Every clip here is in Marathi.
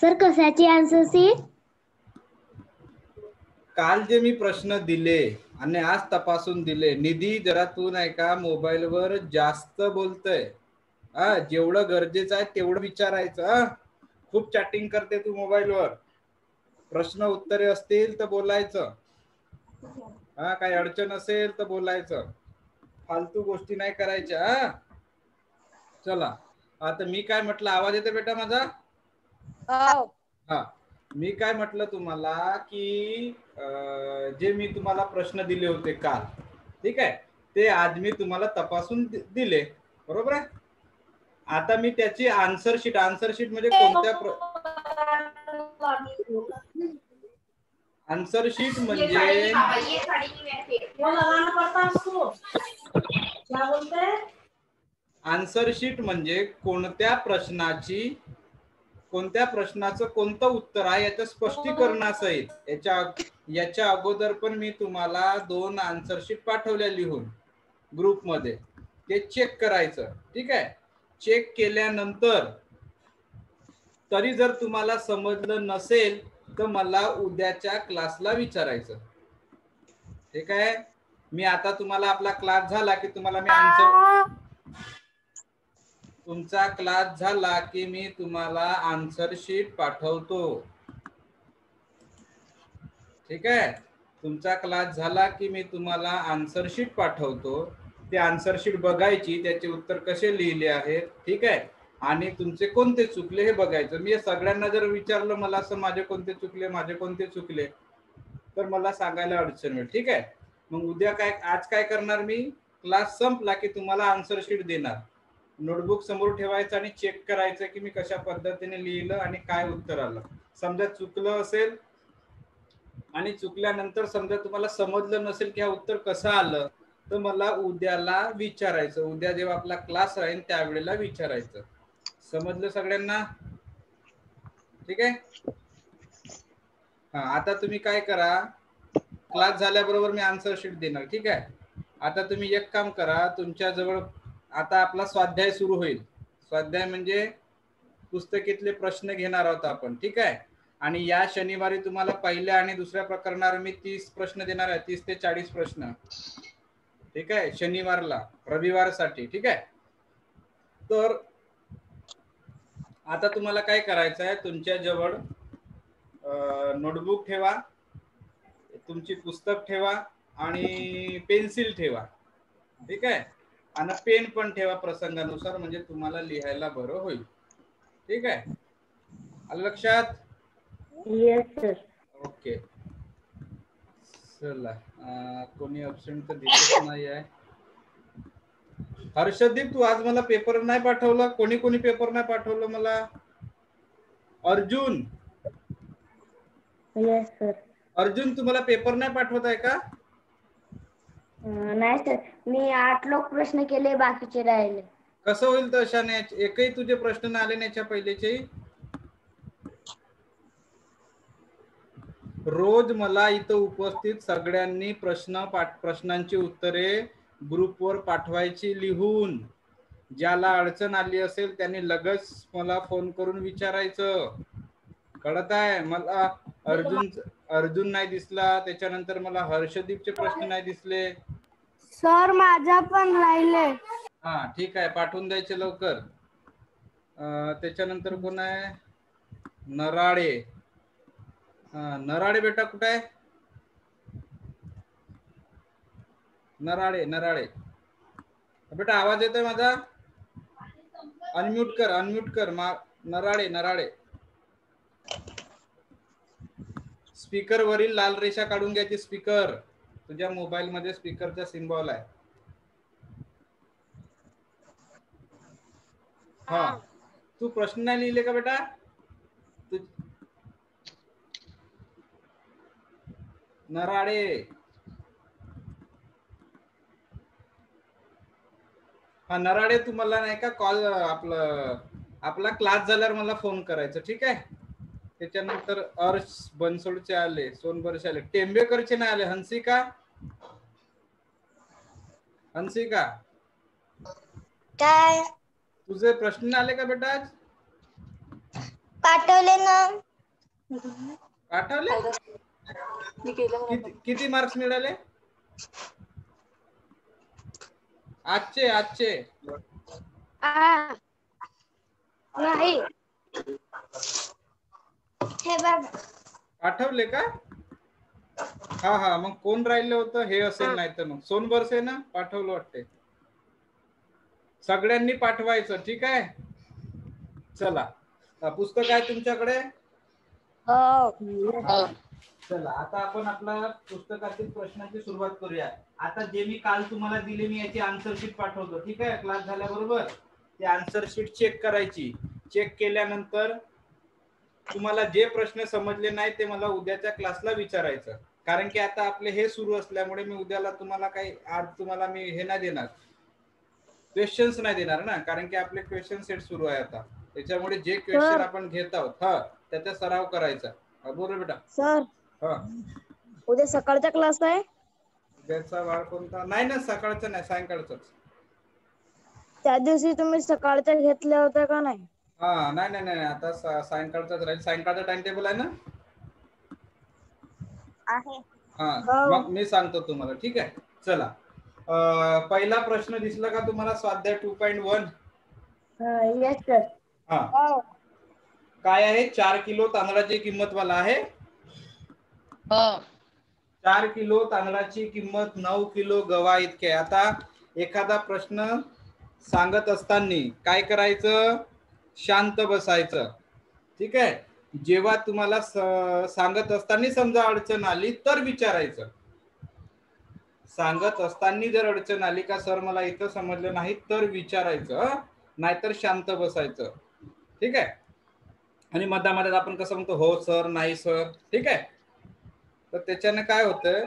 सर कशाची आन्सर शीट? काल जे मी प्रश्न दिले आणि आज तपासून दिले. निधी जरा तू नाही का मोबाईलवर जास्त बोलतय. जेवढं गरजेचं आहे तेवढं विचारायचं. खूप चॅटिंग करते तू मोबाईलवर. प्रश्न उत्तरे असतील तर बोलायचं. काही अडचण असेल तर बोलायचं. फालतू गोष्टी नाही करायच्या. चला आता मी काय म्हटलं, आवाज येते बेटा माझा? हा, मी काय म्हटलं तुम्हाला की जे मी तुम्हाला प्रश्न दिले होते काल, ठीक आहे, ते आज मी तुम्हाला तपासून दिले, बरोबर आहे. आता मी त्याची आन्सर शीट म्हणजे कोणत्या आन्सर शीट म्हणजे आन्सर शीट म्हणजे कोणत्या प्रश्नाचं कोणतं उत्तर आहे याचं स्पष्टीकरणासहित. याच्या अगोदर पण मी तुम्हाला 2 आन्सर शीट पाठवल्या लिहून ग्रुपमध्ये. ते चेक करायचं, ठीक आहे. चेक केल्यानंतर तरी जर तुम्हाला समजलं नसेल तर मला उद्याच्या क्लासला विचारायचं, ठीक आहे. मी आता तुम्हाला आपला क्लास झाला की तुम्हाला मी तुमचा क्लास झाला की मी तुम्हाला आन्सर शीट पाठवतो, ठीक आहे. तुमचा क्लास झाला की मी तुम्हाला आन्सर शीट पाठवतो. ते आन्सर शीट बघायची, त्याचे उत्तर कसे लिहिले आहेत, ठीक आहे. आणि तुमचे कोणते चुकले हे बघायचं. मी सगळ्यांना जर विचारलं मला असं माझे कोणते चुकले तर मला सांगायला अडचण होईल, ठीक आहे. मग उद्या आज काय करणार मी, क्लास संपला की तुम्हाला आन्सर शीट देणार. नोटबुक समोर ठेवायचं आणि चेक करायचं की मी कशा पद्धतीने लिहिलं आणि काय उत्तर आलं. समजा चुकलं असेल आणि चुकल्यानंतर समजा तुम्हाला समजलं नसेल की हा उत्तर कसं आलं तर मला उद्याला विचारायचं. उद्या जेव्हा आपला क्लास राहील त्यावेळेला विचारायचं. समजलं सगळ्यांना? ठीक आहे. आता तुम्ही काय करा, क्लास झाल्याबरोबर मी आन्सर शीट देणार, ठीक आहे. आता तुम्ही एक काम करा, तुमच्या जवळ आता आपला स्वाध्याय सुरू होईल. स्वाध्याय म्हणजे पुस्तकीतले प्रश्न घेणार आहोत आपण, ठीक आहे. आणि या शनिवारी तुम्हाला पहिल्या आणि दुसऱ्या प्रकरणावर मी 30 प्रश्न देणार आहे, 30 ते 40 प्रश्न, ठीक आहे, शनिवारला, रविवारसाठी, ठीक आहे. तर आता तुम्हाला काय करायचं आहे, तुमच्या जवळ नोटबुक ठेवा, तुमची पुस्तक ठेवा आणि पेन्सिल ठेवा, ठीक आहे. आणि पेन पण ठेवा प्रसंगानुसार, म्हणजे तुम्हाला लिहायला बरं होईल, ठीक आहे. आलं लक्षात? Yes sir. ओके. चला, कोणी अब्सेंट तर दिसत नाही आहे. हर्षदीप, तू आज मला पेपर नाही पाठवला. कोणी पेपर नाही पाठवलं मला? अर्जुन. Yes sir. अर्जुन, तुम्हाला पेपर नाही पाठवत आहे का? नाही सर, मी 8 लोक प्रश्न केले, बाकीचे राहिले. कसं होईल तशाने? एकही तुझे प्रश्न नाही आले याच्या पहिलेचे? रोज मला इथं उपस्थित सगळ्यांनी प्रश्नांची उत्तरे ग्रुपवर पाठवायची लिहून. ज्याला अडचण आली असेल त्यांनी लगेच मला फोन करून विचारायचं, कळत आहे? मला अर्जुन नाही दिसला, त्याच्यानंतर मला हर्षदीपचे प्रश्न नाही दिसले. सर माझा पण राहिले. ठीक आहे, पाठवून द्यायचे लवकर. त्याच्यानंतर कोण आहे? नराळे. नराळे बेटा कुठे आहे? नराळे बेटा, आवाज येतोय माझा? अनम्यूट कर. नराळे, स्पीकर वरील लाल रेषा काढून घ्यायची. स्पीकर, तुझ्या मोबाईल मध्ये स्पीकरचा सिम्बॉल आहे. तू प्रश्न नाही लिहिले का बेटा? नराळे, नराळे, तुम्हाला नाही का कॉल, आपला क्लास झाल्यावर मला फोन करायचं, ठीक आहे. त्याच्यानंतर अर्श बनसोडचे आले, सोनबरचे आले, टेंबेकरचे नाही आले. हंसिका काय तुझे प्रश्न आले का बेटा आज? पाठवले ना. पाठवले? किती मार्क्स मिळाले आजचे? नाही, हे बघ. पाठवले का? हा मग कोण राहिलं होतं हे असेल, नाही तर मग सोनबरसे ना पाठवलं वाटते. सगळ्यांनी पाठवायचं, ठीक आहे. चला, पुस्तक आहे तुमच्याकडे? हो. चला, आता आपण आपल्या पुस्तकातील प्रश्नांची सुरुवात करूया. आता जे मी काल तुम्हाला दिले, मी याची आन्सर शीट पाठवतो, ठीक आहे. क्लास झाल्याबरोबर ते आन्सर शीट चेक करायची. चेक केल्यानंतर तुम्हाला जे प्रश्न समजले नाही ते मला उद्याच्या क्लासला विचारायचं. कारण की आता आपले हे सुरू असल्यामुळे मी उद्याला तुम्हाला काही, आज तुम्हाला मी हे नाही देणार, क्वेश्चन्स नाही देणार ना, कारण की आपले क्वेश्चन सेट सुरू आहे आता. त्याच्यामुळे जे क्वेश्चन आपण घेत आहोत त्याचा सराव करायचा. बोल बेटा. सर, उद्या सकाळचा क्लास आहे? उद्याचा वार कोणता? नाही ना, सकाळचा नाही, सायंकाळचाच. त्या दिवशी तुम्ही सकाळच्या घेतल्या होत्या का नाही? नाही, आता सायंकाळचाच राहील. सायंकाळचा टाइम टेबल आहे ना? आहे. मग मी सांगतो तुम्हाला, ठीक आहे. चला, पहिला प्रश्न दिसला का तुम्हाला? स्वाध्याय 2.1. Yes sir. काय आहे? 4 किलो तांदळाची किंमत वाला आहे. 4 किलो तांदळाची किंमत 9 किलो गव्हा इतके. आता एखादा प्रश्न सांगत असताना काय करायचं? शांत बसायचं, ठीक आहे. जेव्हा तुम्हाला सांगत असताना समजा अडचण आली तर विचारायचं. सांगत असताना जर अडचण आली का सर मला इथं समजलं नाही तर विचारायचं, नाहीतर शांत बसायचं, ठीक आहे. आणि मधामध्ये आपण कसं म्हणतो, हो सर, नाही सर, ठीक आहे. तर त्याच्याने काय होतं?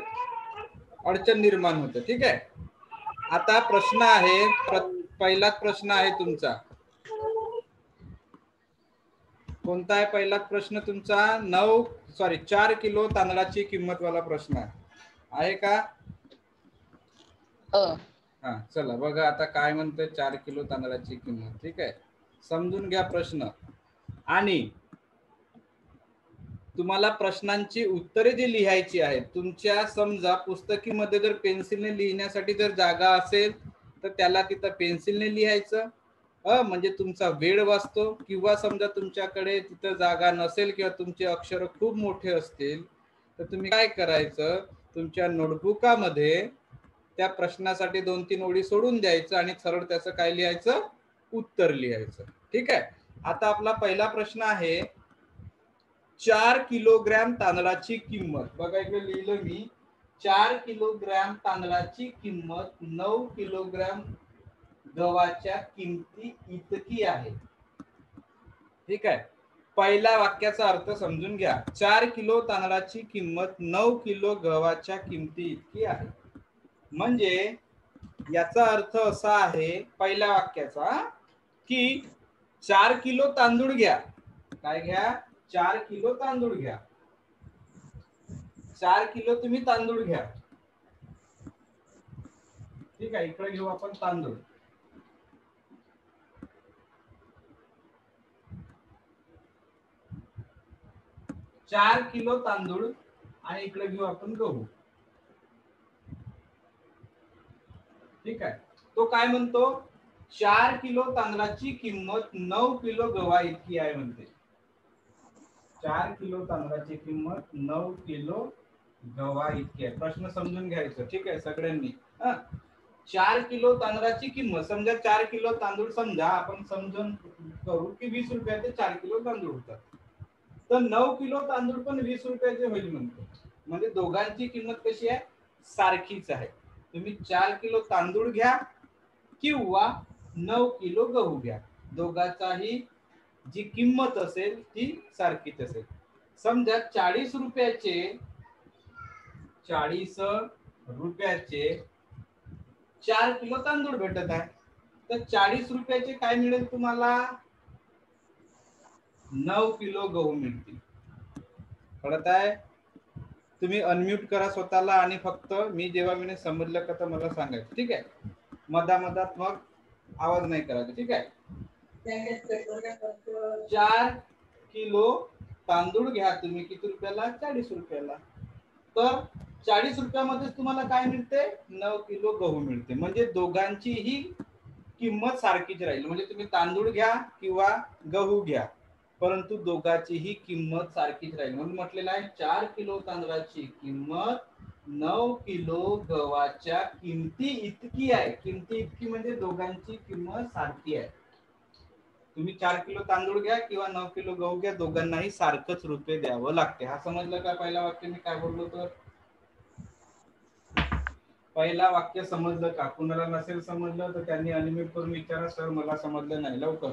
अडचण निर्माण होते, ठीक आहे. आता प्रश्न आहे, पहिलाच प्रश्न आहे तुमचा. कोणता आहे पहिला प्रश्न तुमचा? 4 किलो तांदळाची किंमत वाला प्रश्न आहे का? चला बघा आता काय म्हणते. 4 किलो तांदळाची किंमत, ठीक आहे. समजून घ्या प्रश्न. आणि तुम्हाला प्रश्नांची उत्तरे जी लिहायची आहेत, तुमच्या समजा पुस्तकीमध्ये जर पेन्सिलने लिहिण्यासाठी जर जागा असेल तर त्याला तिथं पेन्सिलने लिहायचं, म्हणजे तुमचा वेळ वाचतो. किंवा समजा तुमच्याकडे तिथं जागा नसेल किंवा तुमचे अक्षर खूप मोठे असतील तर तुम्ही काय करायचं? तुमच्या नोटबुकामध्ये त्या प्रश्नासाठी 2-3 ओळी सोडून द्यायचं आणि सरळ त्याचं काय लिहायचं? उत्तर लिहायचं, ठीक आहे. आता आपला पहिला प्रश्न आहे, 4 किलोग्रॅम तांदळाची किंमत. बघा इकडे लिहिलं मी, 4 किलोग्रॅम तांदळाची किंमत 9 किलोग्रॅम गव्हाच्या किमती इतकी आहे, ठीक आहे. पहिल्या वाक्याचा अर्थ समजून घ्या. 4 किलो तांदळाची किंमत 9 किलो गव्हाच्या किमती इतकी आहे. म्हणजे याचा अर्थ असा आहे पहिल्या वाक्याचा, की 4 किलो तांदूळ घ्या. काय घ्या? 4 किलो तांदूळ घ्या. 4 किलो तुम्ही तांदूळ घ्या, ठीक आहे. इकडे घेऊ आपण तांदूळ. 4 किलो तांदूळ आणि इकडे घेऊ आपण गहू, ठीक आहे. तो काय म्हणतो? 4 किलो तांदळाची किंमत 9 किलो गव्हा इतकी आहे म्हणते. 4 किलो तांदळाची किंमत 9 किलो गव्हा इतकी आहे. प्रश्न समजून घ्यायचं, ठीक आहे सगळ्यांनी. 4 किलो तांदळाची किंमत, समजा 4 किलो तांदूळ, समजा आपण समजून करू की 20 रुपयाचे 4 किलो तांदूळ होतात. तर 9 किलो तांदूळ पण 20 रुपयाचे होईल म्हणतो. म्हणजे दोघांची किंमत कशी आहे? सारखीच आहे. तुम्ही 4 किलो तांदूळ घ्या किंवा 9 किलो गहू घ्या, दोघांचाही जी किंमत असेल ती सारखीच असेल. समजा 40 रुपयाचे 4 किलो तांदूळ भेटत आहे, तर 40 रुपयाचे काय मिळेल तुम्हाला? 9 किलो गहू मिळतील. कळत आहे? तुम्ही अनम्यूट करा स्वतःला आणि फक्त मी जेव्हा मी समजलं का तर मला सांगायचं, ठीक आहे. मधात मग आवाज नाही करायचा, ठीक आहे. 4 किलो तांदूळ घ्या तुम्ही किती रुपयाला 40 रुपयाला. तर 40 रुपयामध्येच तुम्हाला काय मिळते 9 किलो गहू मिळते. म्हणजे दोघांचीही किंमत सारखीच राहील. म्हणजे तुम्ही तांदूळ घ्या किंवा गहू घ्या परंतु दोघांचीही किंमत सारखीच राहील. म्हणून म्हटलेलं आहे 4 किलो तांदळाची किंमत 9 किलो गव्हाच्या किमती इतकी आहे. किमती इतकी म्हणजे दोघांची किंमत सारखी आहे. तुम्ही 4 किलो तांदूळ घ्या किंवा 9 किलो गहू घ्या दोघांनाही सारखंच रुपये द्यावं लागते. हा समजलं का पहिला वाक्य मी काय बोललो तर? पहिला वाक्य समजलं का? कुणाला नसेल समजलं तर त्यांनी अनम्यूट करून विचारा सर मला समजलं नाही. लवकर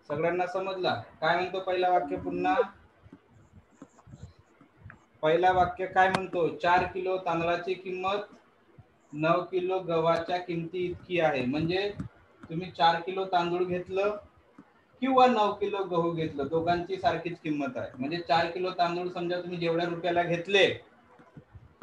सगळ्यांना समजला? काय म्हणतो पहिला वाक्य पुन्हा? पहिला वाक्य काय म्हणतो? 4 किलो तांदळाची किंमत 9 किलो गव्हाच्या किमती इतकी आहे. म्हणजे तुम्ही 4 किलो तांदूळ घेतलं किंवा 9 किलो गहू घेतलं दोघांची सारखीच किंमत आहे. म्हणजे 4 किलो तांदूळ समजा तुम्ही जेवढ्या रुपयाला घेतले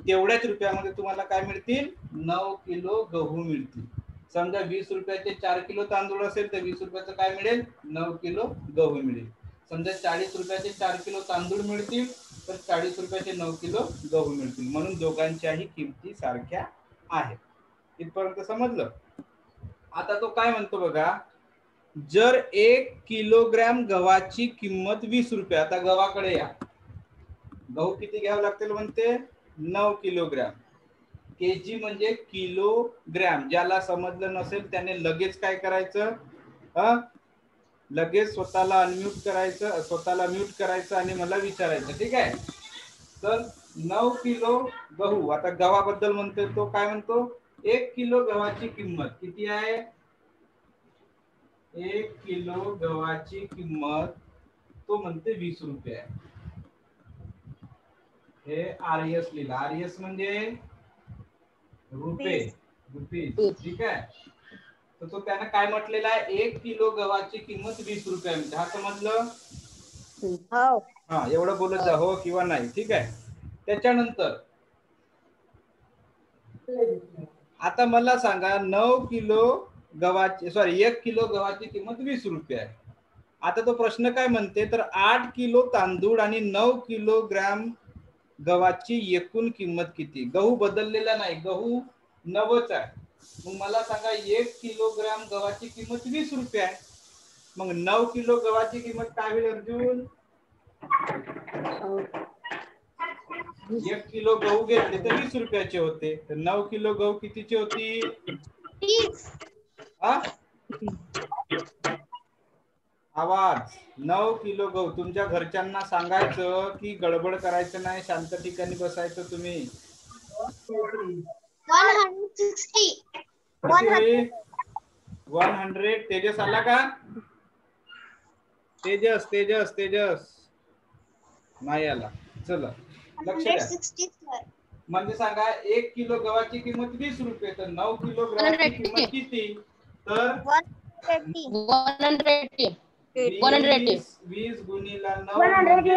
तेवढ्याच रुपयामध्ये तुम्हाला काय मिळतील 9 किलो गहू मिळतील. समजा 20 रुपयाचे 4 किलो तांदूळ असेल तर 20 रुपयाचं काय मिळेल 9 किलो गहू मिळेल. समजा 40 रुपयाचे 4 किलो तांदूळ मिळतील तर 40 रुपयाचे 9 किलो गहू मिळतील. म्हणून दोघांच्याही किमती सारख्या आहेत. इथपर्यंत समजलं? आता तो काय म्हणतो बघा, जर 1 किलोग्रॅम गव्हाची किंमत 20 रुपये. आता गव्हाकडे या. गहू किती घ्यावं लागतील म्हणते 9 किलोग्रॅम. केजी म्हणजे किलोग्रॅम. ज्याला समजलं नसेल त्याने लगेच काय करायचं लगेच स्वतःला अनम्यूट करायचं, स्वतःला म्यूट करायचं आणि मला विचारायचं. ठीक आहे. तर 9 किलो गहू. आता गव्हाबद्दल म्हणतोय तो काय म्हणतो 1 किलो गव्हाची किंमत किती आहे? 1 किलो गव्हाची किंमत तो म्हणते 20 रुपये आहे. हे आरएस लिहिला. आरएस म्हणजे रुपये, रुपीज. ठीक आहे. तर तो त्यानं काय म्हटलेला आहे 1 किलो गव्हाची किंमत 20 रुपये म्हणजे. हा समजलं? हा एवढं बोलत जा हो किंवा नाही. ठीक आहे. त्याच्यानंतर आता मला सांगा 9 किलो गव्हाची 1 किलो गव्हाची किंमत 20 रुपये आहे. आता तो प्रश्न काय म्हणते तर 8 किलो तांदूळ आणि 9 किलोग्रॅम गव्हाची एकूण किंमत किती? गहू बदललेला नाही, गहू नवच आहे. मग मला सांगा 1 किलोग्रॅम गव्हाची किंमत 20 रुपये आहे. मग 9 किलो गव्हाची किंमत काय होईल अर्जुन? 1 किलो गहू घेतले तर 20 रुपयाचे होते. तर 9 किलो गहू कितीचे होती? 30. आवाज. 9 किलो गहू. तुमच्या घरच्यांना सांगायचं की गडबड करायचं नाही, शांत ठिकाणी बसायचं तुम्ही. 160. 100. तेजस आला का? तेजस तेजस तेजस नाही आला. चला लक्ष द्या. म्हणजे सांगा 1 किलो गव्हाची किंमत 20 रुपये तर 9 किलो गव्हाची किंमत किती? तर 180. 20 गुणिला 9 म्हणजे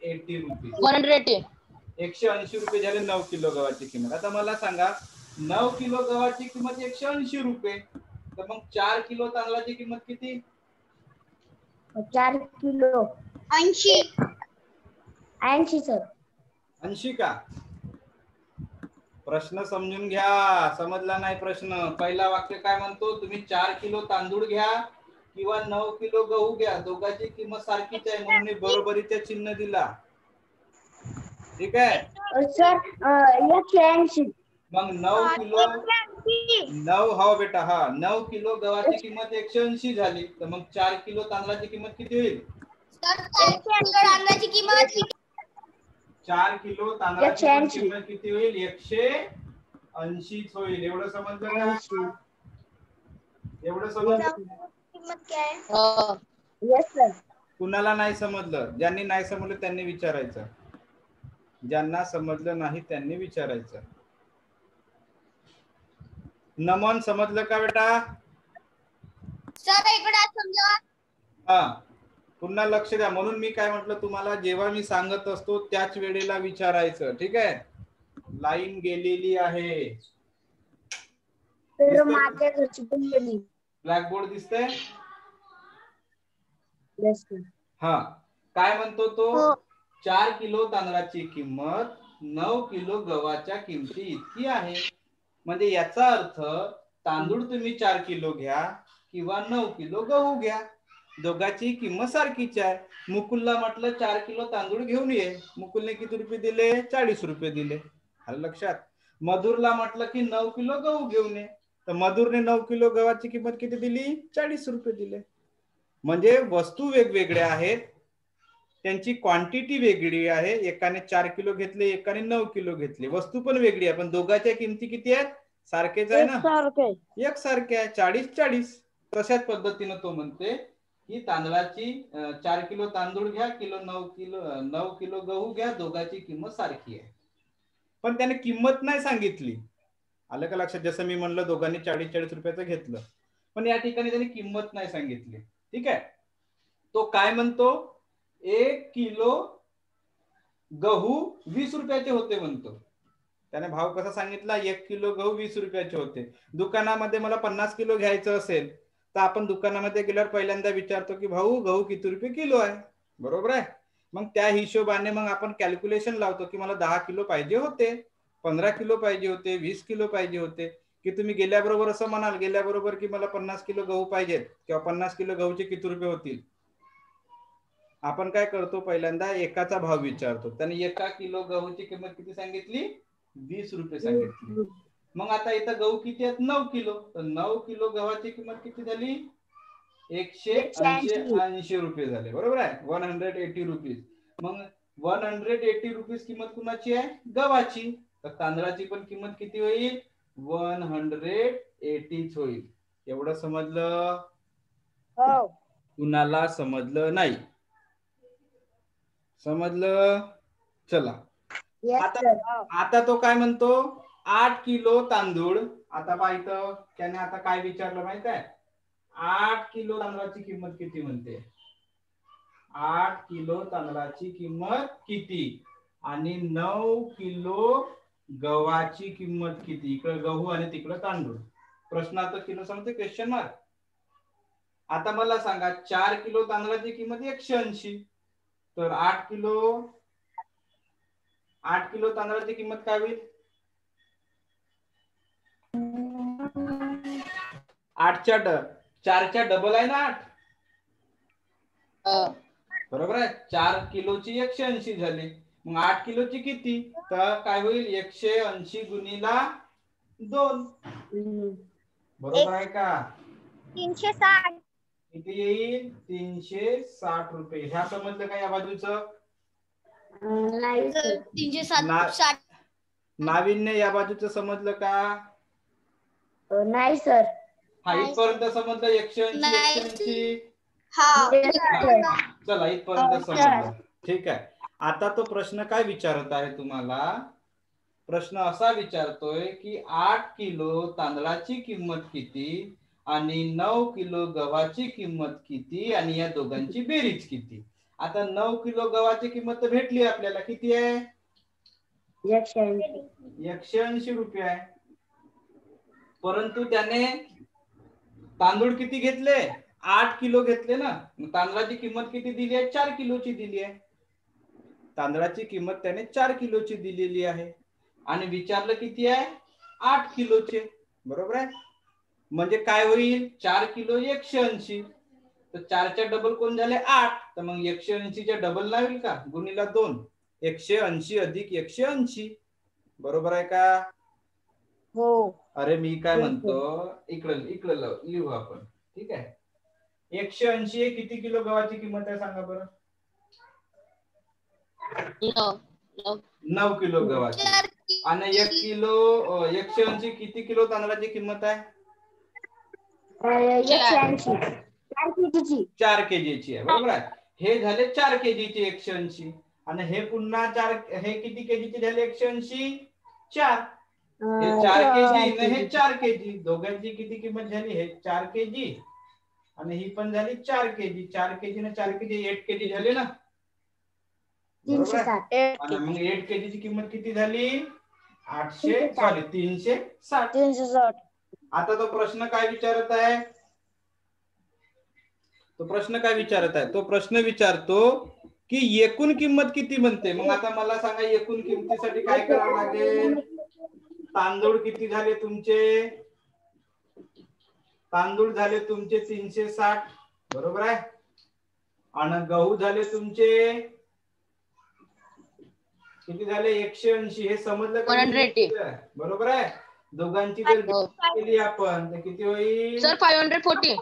180 रुपये. 180 रुपये झाले 9 किलो गव्हाची किंमत. आता मला सांगा 9 किलो गव्हाची किंमत 180 रुपये. तर मग 4 किलो तांदळाची किंमत किती? 4 किलो 80. 80 सर. 80 का? प्रश्न समजून घ्या. समजला नाही प्रश्न? पहिला वाक्य काय म्हणतो तुम्ही 4 किलो तांदूळ घ्या किंवा 9 किलो गहू घ्या दोघांची किंमत सारखीच आहे म्हणून मी बरोबरीचा चिन्ह दिला. ठीक आहे सर 180. मग 9 किलो 9 हो बेटा. हा 9 किलो गव्हाची किंमत 180 झाली तर मग 4 किलो तांदळाची किंमत किती होईल? 4 किलो तांदळाची किंमत किती होईल? 180 होईल. एवढं समजलं का? एवढं समजलं? किंमत काय आहे? Yes sir. कुणाला नाही समजलं? ज्यांनी नाही समजलं त्यांनी विचारायचं. ज्यांना समजलं नाही त्यांनी विचारायचं. नमन समजलं का बेटा? सर इकडे समजा. हा पुन्हा लक्ष द्या. म्हणून मी काय म्हटलं तुम्हाला जेव्हा मी सांगत असतो त्याच वेळेला विचारायचं. ठीक आहे. लाईन गेलेली आहे. तर माझ्या घरची पण गेली. ब्लॅकबोर्ड दिसतंय? Yes, sir. हा, काय म्हणतो तो? हो. 4 किलो तांदळाची किंमत 9 किलो गव्हाच्या किमती इतकी आहे. म्हणजे याचा अर्थ तांदूळ तुम्ही 4 किलो घ्या किंवा 9 किलो गहू घ्या, दोघांची किंमत सारखीच आहे. मुकुलला म्हटलं 4 किलो तांदूळ घेऊन ये, मुकुलने किती रुपये दिले? 40 रुपये दिले. आलं लक्षात? मधुरला म्हटलं की 9 किलो गहू घेऊन ये, तर मधुरने 9 किलो गव्हाची किंमत किती दिली? 40 रुपये दिले. म्हणजे वस्तू वेगवेगळ्या आहेत, त्यांची क्वांटिटी वेगळी आहे. एकाने 4 किलो घेतले, एकाने 9 किलो घेतले. वस्तू पण वेगळी आहे, पण दोघांच्या किमती किती आहेत? सारखेच आहे ना, एकसारखे. एकसारखे आहे, 40-40. तशाच पद्धतीने तो म्हणते की तांदळाची 4 किलो तांदूळ घ्या, 9 किलो गहू घ्या, दोघांची किंमत सारखी आहे. पण त्याने किंमत नाही सांगितली. आलं का लक्षात? जसं मी म्हणलं दोघांनी 40-40 रुपयाचं घेतलं, पण या ठिकाणी त्याने किंमत नाही सांगितली. ठीक आहे, तो काय म्हणतो? 1 किलो गहू 20 रुपयाचे होते म्हणतो. त्याने भाव कसा सांगितला? 1 किलो गहू 20 रुपयाचे होते. दुकानामध्ये मला 50 किलो घ्यायचं असेल तर आपण दुकानामध्ये गेल्यावर पहिल्यांदा विचारतो की भाऊ गहू किती रुपये किलो आहे, बरोबर आहे? मग त्या हिशोबाने मग आपण कॅल्क्युलेशन लावतो की मला 10 किलो पाहिजे होते, 15 किलो पाहिजे होते, 20 किलो पाहिजे होते. की तुम्ही गेल्याबरोबर असं म्हणाल गेल्याबरोबर की मला 50 किलो गहू पाहिजेत किंवा 50 किलो गहूचे किती रुपये होतील? आपण काय करतो? पहिल्यांदा एकाचा भाव विचारतो. त्याने 1 किलो गहूची किंमत किती सांगितली? 20 रुपये सांगितली. मग आता इथं गहू किती आहेत? 9 किलो. तर 9 किलो गव्हाची किंमत किती झाली? 180 रुपये झाले, बरोबर आहे? 180 रुपीज. मग 180 रुपीज किंमत कुणाची आहे? गव्हाची. तर तांदळाची पण किंमत किती होईल? 180 होईल. एवढं समजलं? हो. कुणाला समजलं नाही? समजलं? चला, आता तो काय म्हणतो? 8 किलो तांदूळ. आता पाहिजे त्याने आता काय विचारलं माहित आहे? 8 किलो तांदळाची किंमत किती म्हणते? 8 किलो तांदळाची किंमत किती आणि 9 किलो गव्हाची किंमत किती? इकडे गहू आणि तिकडे तांदूळ. प्रश्नात किलो सांगते क्वेश्चन मार्क. आता मला सांगा 4 किलो तांदळाची किंमत 180, तर 8 किलो तांदळाची किंमत काय होईल? 4च्या डबल आहे ना 8, बरोबर आहे? 4 किलोची 180 झाली, मग 8 किलोची किती? तर काय होईल? 180 गुणिला 2, बरोबर आहे का? 360. किती येईल? 360 रुपये. ह्या समजलं का? या बाजूचं नाही सर. 360. नाविन्य या बाजूचं समजलं का? नाही सर. हा, इथपर्यंत समजलं? 180. चला, इथपर्यंत समजलं. ठीक आहे. आता तो प्रश्न काय विचारत आहे तुम्हाला? प्रश्न असा विचारतोय की 8 किलो तांदळाची किंमत किती आणि 9 किलो गव्हाची किंमत किती आणि या दोघांची बेरीज किती? आता 9 किलो गव्हाची किंमत तर भेटली आपल्याला. किती आहे? 180 रुपये आहे. परंतु त्याने तांदूळ किती घेतले? 8 किलो घेतले ना. तांदळाची किंमत किती दिली आहे? 4 किलोची दिली आहे. तांदळाची किंमत त्याने 4 किलोची दिलेली आहे आणि विचारलं किती आहे? 8 किलोचे, बरोबर आहे? म्हणजे काय होईल? 4 किलो 180, तर 4च्या डबल कोण झाले? 8. तर मग 180च्या डबल नाही होईल का? गुणिला 2, 180 अधिक 180, बरोबर आहे का? हो. अरे मी काय म्हणतो, इकडे लिहू आपण. ठीक आहे, 180 किती किलो गव्हाची किंमत आहे सांगा बरं? 9 किलो गव्हाची. आणि 1 किलो 180 किती किलो तांदळाची किंमत आहे? 4 केजीची आहे, बरोबर आहे? हे झाले 4 केजीची 180 आणि हे पुन्हा 4, हे किती केजीचे झाले? 180 4. हे 4 केजी आणि हे 4 केजी, दोघांची किती किंमत झाली? हे 4 केजी आणि ही पण झाली 4 केजी. 4 केजी ने 4 केजी 8 केजी झाले ना, बरोबर आहे? आणि मग 8 केजीची किंमत किती झाली? 360. आता आता तो प्रश्न काय विचारत आहे? तो प्रश्न काय विचारत आहे? तो प्रश्न विचारतो की एकूण किंमत किती बनते. मग आता मला सांगा, एकूण किमतीसाठी काय करावं लागेल? तांदूळ किती झाले तुमचे? तांदूळ झाले तुमचे 360, बरोबर आहे. आणि गहू झाले तुमचे किती झाले? 180. हे समजलं का? 180. बरोबर आहे. दोघांची जर केली आपण तर किती होईल? सर 540.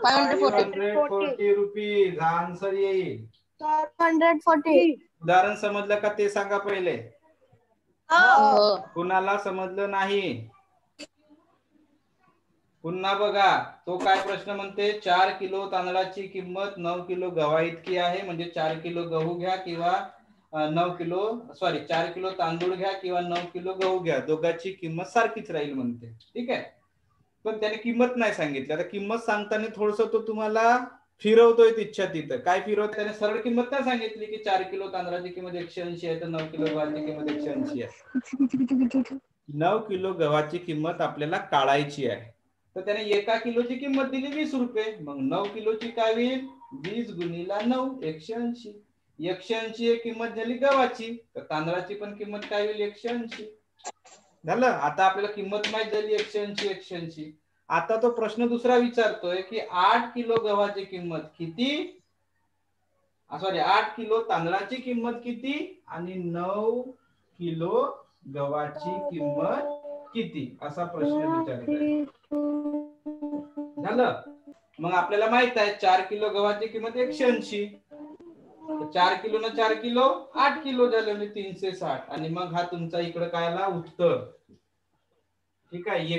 540 रुपीज आन्सर येईल. 540. उदाहरण समजलं का ते सांगा पहिले. हो. कुणाला समजलं नाही? पुन्हा बघा, तो काय प्रश्न म्हणते? 4 किलो तांदळाची किंमत 9 किलो गव्हा इतकी आहे. म्हणजे 4 किलो गहू घ्या किंवा 4 किलो तांदूळ घ्या किंवा 9 किलो गहू घ्या, दोघांची किंमत सारखीच राहील म्हणते. ठीक आहे. पण त्याने किंमत नाही सांगितली. आता किंमत सांगताना थोडस तो तुम्हाला फिरवतोय इच्छा तिथं. काय फिरवत? त्याने सरळ किंमत नाही सांगितली की 4 किलो तांदळाची किंमत 180 आहे तर 9 किलो गव्हाची किंमत 180 आहे. 9 किलो गव्हाची किंमत आपल्याला काढायची आहे. तर त्याने 1 किलोची किंमत दिली 20 रुपये. मग 9 किलोची काय होईल? 20 गुणिले 9 180. 180 ही किंमत झाली गव्हाची. तर तांदळाची पण किंमत काय होईल? 180 झालं. आता आपल्याला किंमत माहित झाली 180. आता तो प्रश्न दुसरा विचारतोय की 8 किलो गव्हाची किंमत किती? 8 किलो तांदळाची किंमत किती आणि 9 किलो गव्हाची किंमत किती, असा प्रश्न विचारतोय. झालं. मग आपल्याला माहित आहे 4 किलो गव्हाची किंमत 180. 4 किलो न 4 किलो 8 किलो झाले म्हणजे 360. आणि मग हा तुमचा इकडे काय आला? उत्तर. ठीक आहे.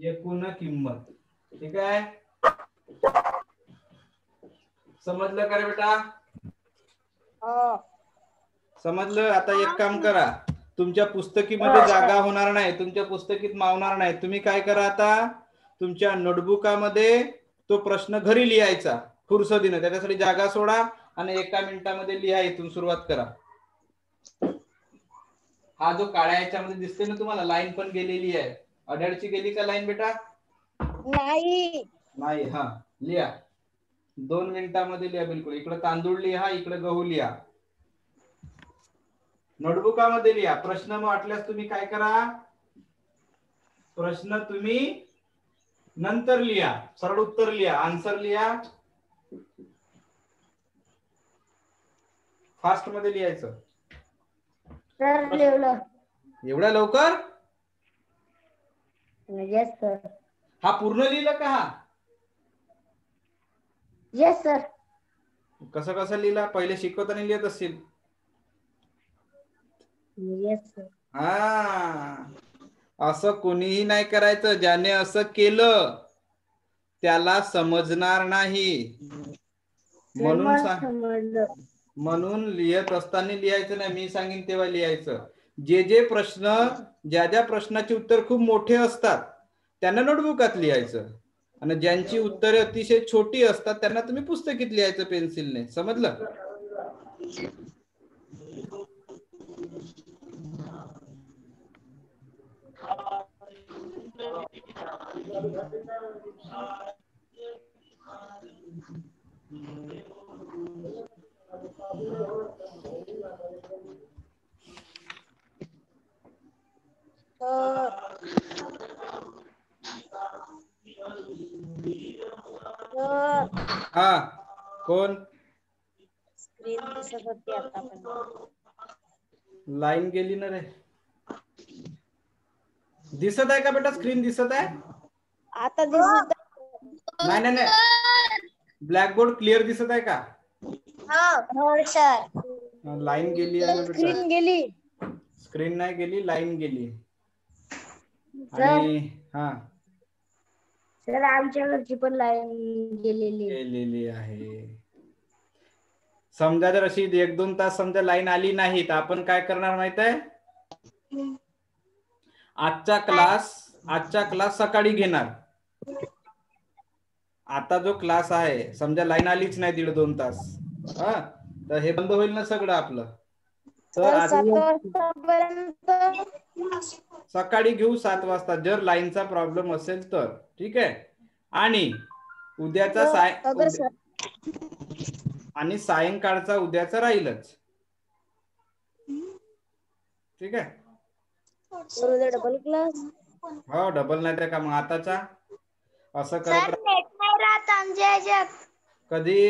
एकूण किंमत. ठीक आहे. समजलं का रे बेटा? समजलं. आता एक काम करा, तुमच्या पुस्तकीमध्ये जागा होणार नाही, तुमच्या पुस्तकीत मावणार नाही. तुम्ही काय करा, आता तुमच्या नोटबुकामध्ये तो प्रश्न घरी लिहायचा फुरसतीने. त्याच्यासाठी जागा सोडा आणि 1 मिनिटामध्ये लिहा. इथून सुरुवात करा. हा जो काळ्या ह्याच्यामध्ये दिसते ना तुम्हाला, लाईन पण गेलेली आहे. अड्याळची गेली का लाईन बेटा? नाही. हा, लिहा. 2 मिनिटामध्ये लिहा बिलकुल. इकडे तांदूळ लिहा, इकडे गहू लिहा. नोटबुकामध्ये लिहा. प्रश्न वाटल्यास तुम्ही काय करा, प्रश्न तुम्ही नंतर लिहा. सरळ उत्तर लिहा, आन्सर लिहा. फास्ट मध्ये लिहायचं. सर लिहिलं. एवढ्या लवकर? Yes sir. हा पूर्ण लिहिलं का? Yes sir. कसं लिहिला? पहिले शिकवताना लिहित असतील. Yes sir. असं कोणीही नाही करायचं. ज्याने असं केलं त्याला समजणार नाही. म्हणून लिहित असताना लिहायचं नाही. मी सांगेन तेव्हा लिहायचं. जे प्रश्न, ज्या प्रश्नाचे उत्तर खूप मोठे असतात त्यांना नोटबुकात लिहायचं, आणि ज्यांची उत्तरे अतिशय छोटी असतात त्यांना तुम्ही पुस्तकीत लिहायचं पेन्सिलने. समजलं? हा, कोण? स्क्रीन दिसत होती आता पण. लाईन गेली ना रे. दिसत आहे का बेटा? स्क्रीन दिसत आहे आता दिसत. नाही. ब्लॅकबोर्ड क्लिअर दिसत आहे का? हो सर. लाईन गेली आहे ना बेटा. स्क्रीन गेली. स्क्रीन नाही गेली, लाईन गेली. सर. आणि हा सर आमच्या घरची पण लाईन गेलेली आहे. समजा जर अशी 1-2 तास समजा लाईन आली नाही तर आपण काय करणार माहित आहे? आजचा क्लास सकाळी घेणार. आता जो क्लास आहे समजा लाईन आलीच नाही 1.5-2 तास, तर हे बंद होईल ना सगळं आपलं. तर 7 वाजतापर्यंत सकाळी घेऊ 7 वाजता जर लाईनचा प्रॉब्लेम असेल तर. ठीक आहे. आणि उद्याचा अगर सर आणि सायंकाळचा उद्याचा राहीलच. ठीक आहे. उद्या डबल क्लास. हो डबल नाही तर का मग आताचा असं सर करत नेट नाही राहत आमच्या ह्याच्यात. कधी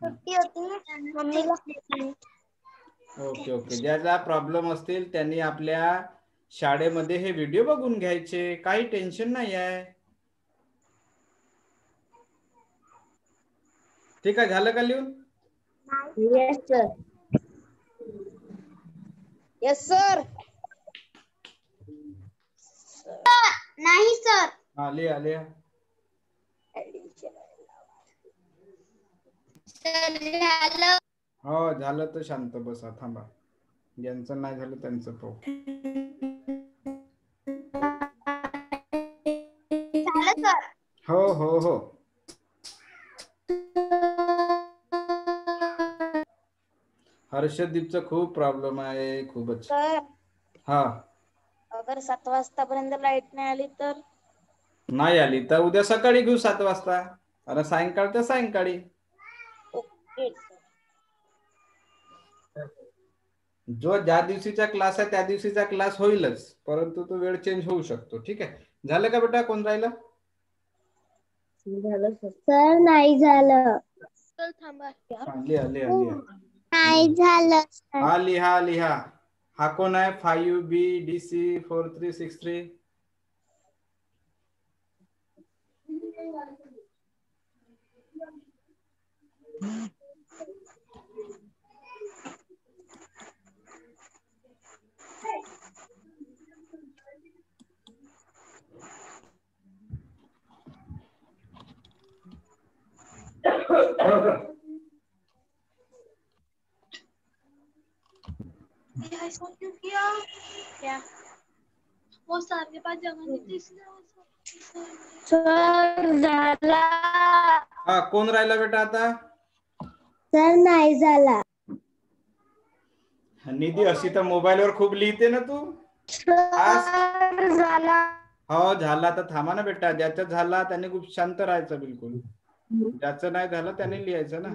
सुट्टी होती ना मम्मीला. Okay okay. ज्याचा प्रॉब्लेम असतील त्यांनी आपल्या शाळेमध्ये हे व्हिडिओ बघून घ्यायचे, काही टेन्शन नाही आहे. ठीक आहे. झालं का लिहून? Yes sir. Yes sir. नाही सर. हा लिहा लिहा. सर झालं. हो झालं तर शांत बसा, थांबा. ज्यांचं नाही झालं त्यांचं पाहू. झालं सर. हो हो हो. हर्षदीपचा खूप प्रॉब्लेम आहे, खूपच. सर हा अगर 7 वाजतापर्यंत लाईट नाही आली तर? नाही आली तर उद्या सकाळी घेऊ 7 वाजता आणि सायंकाळ तर सायंकाळी. ओके. जो ज्या दिवशीचा क्लास आहे त्या दिवशीचा क्लास होईलच, परंतु तो वेळ चेंज होऊ शकतो. ठीक आहे. झालं का बेटा? कोण राहिलं? झालं सर. सर नाही झालं. सर थांबा. लिहा लिहा लिहा. नाही झालं. हा लिहा लिहा. हा कोण आहे? 5BDC4363. क्या वो सर के पास जमा नहीं थी इसलिए सर झाला. हा कोण राहिला बेटा आता? सर नाही झाला. निधी अशी तर मोबाईलवर खूप लिहिते ना तू. सर झाला. हो झाला तर थांबा ना बेटा. ज्याचं झाला त्याने खूप शांत राहायचं बिलकुल. ज्याचं नाही झालं त्याने लिहायचं ना.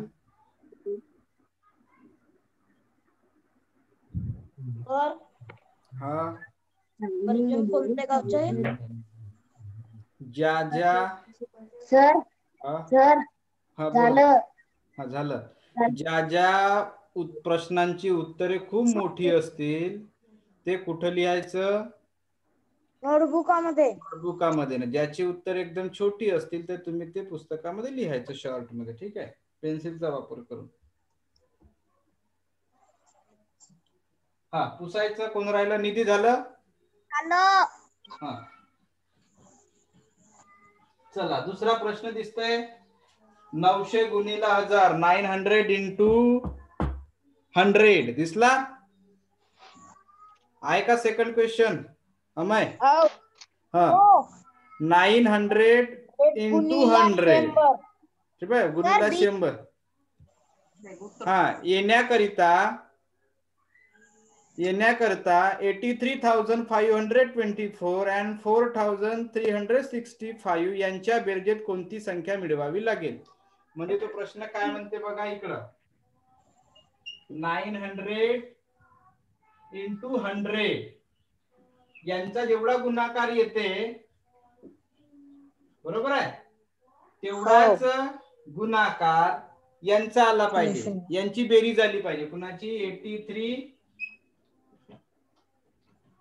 सर हा अर्जुन कोणत्या गावचे आहे? ज्या ज्या सर हा सर हा बोल. झालं. हा झालं. ज्या ज्या प्रश्नांची उत्तरे खूप मोठी असतील ते कुठं लिहायचं? नोटबुकामध्ये. नोटबुकामध्ये ना. ज्याची उत्तर एकदम छोटी असतील तर तुम्ही ते पुस्तकामध्ये लिहायचं शॉर्ट मध्ये. ठीक आहे. पेन्सिलचा वापर करून. हा पुसायचं. कोण राहिलं? निधी झालं? झालं. हा चला दुसरा प्रश्न दिसतोय. 900 गुणिले 1000. 900 into 100 दिसला आहे का? Second question Amay. हो. हा 900 into 100. ठीक आहे. गुणिले 100. हा येण्याकरिता 83,524 and 4,365 यांच्या बेरजेत कोणती संख्या मिळवावी लागेल? म्हणजे तो प्रश्न काय म्हणते बघा इकडं. 900 into 100 यांचा जेवढा गुणाकार येते बरोबर आहे तेवढाच गुणाकार यांचा आला पाहिजे. यांची बेरीज आली पाहिजे. कुणाची?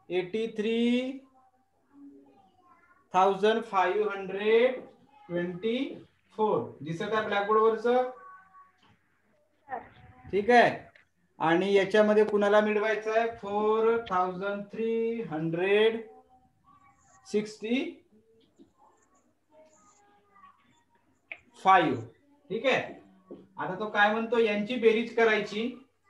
83,524 दिसत आहे ब्लॅकबोर्ड वरच. ठीक आहे. आणि याच्यामध्ये कुणाला मिळवायचं आहे? 4,365. ठीक आहे. आता तो काय म्हणतो? यांची बेरीज करायची.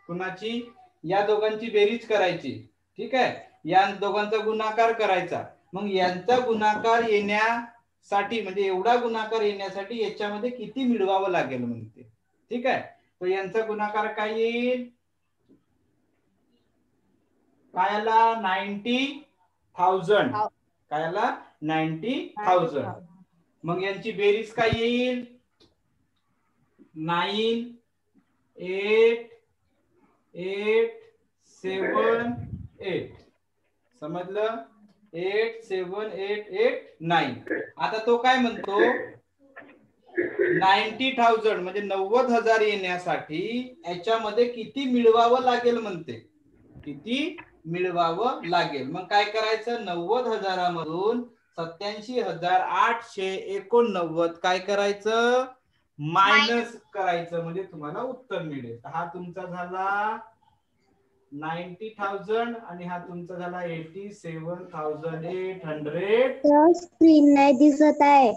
कुणाची? या दोघांची बेरीज करायची. ठीक आहे. या दोघांचा गुणाकार करायचा. मग यांचा गुणाकार येण्यासाठी म्हणजे एवढा गुणाकार येण्यासाठी याच्यामध्ये किती मिळवावं लागेल म्हणते. ठीक आहे. तो यांचा गुणाकार काय येईल? काय आला? 90,000. काय आला 90,000. मग यांची बेरीज काय येईल 9 8 8 7 8. समजलं 8 7 8 8 9. आता तो काय म्हणतो 90,000 म्हणजे 90,000 येण्यासाठी याच्यामध्ये किती मिळवावं लागेल म्हणते. किती मिळवावं लागेल. मग काय करायचं 90,000 मधून 87,889 काय करायचं मायनस करायचं म्हणजे तुम्हाला उत्तर मिळेल. हा तुमचा झाला 90,000 आणि हा तुमचा झाला 87,800. स्क्रीन नाही दिसत आहे.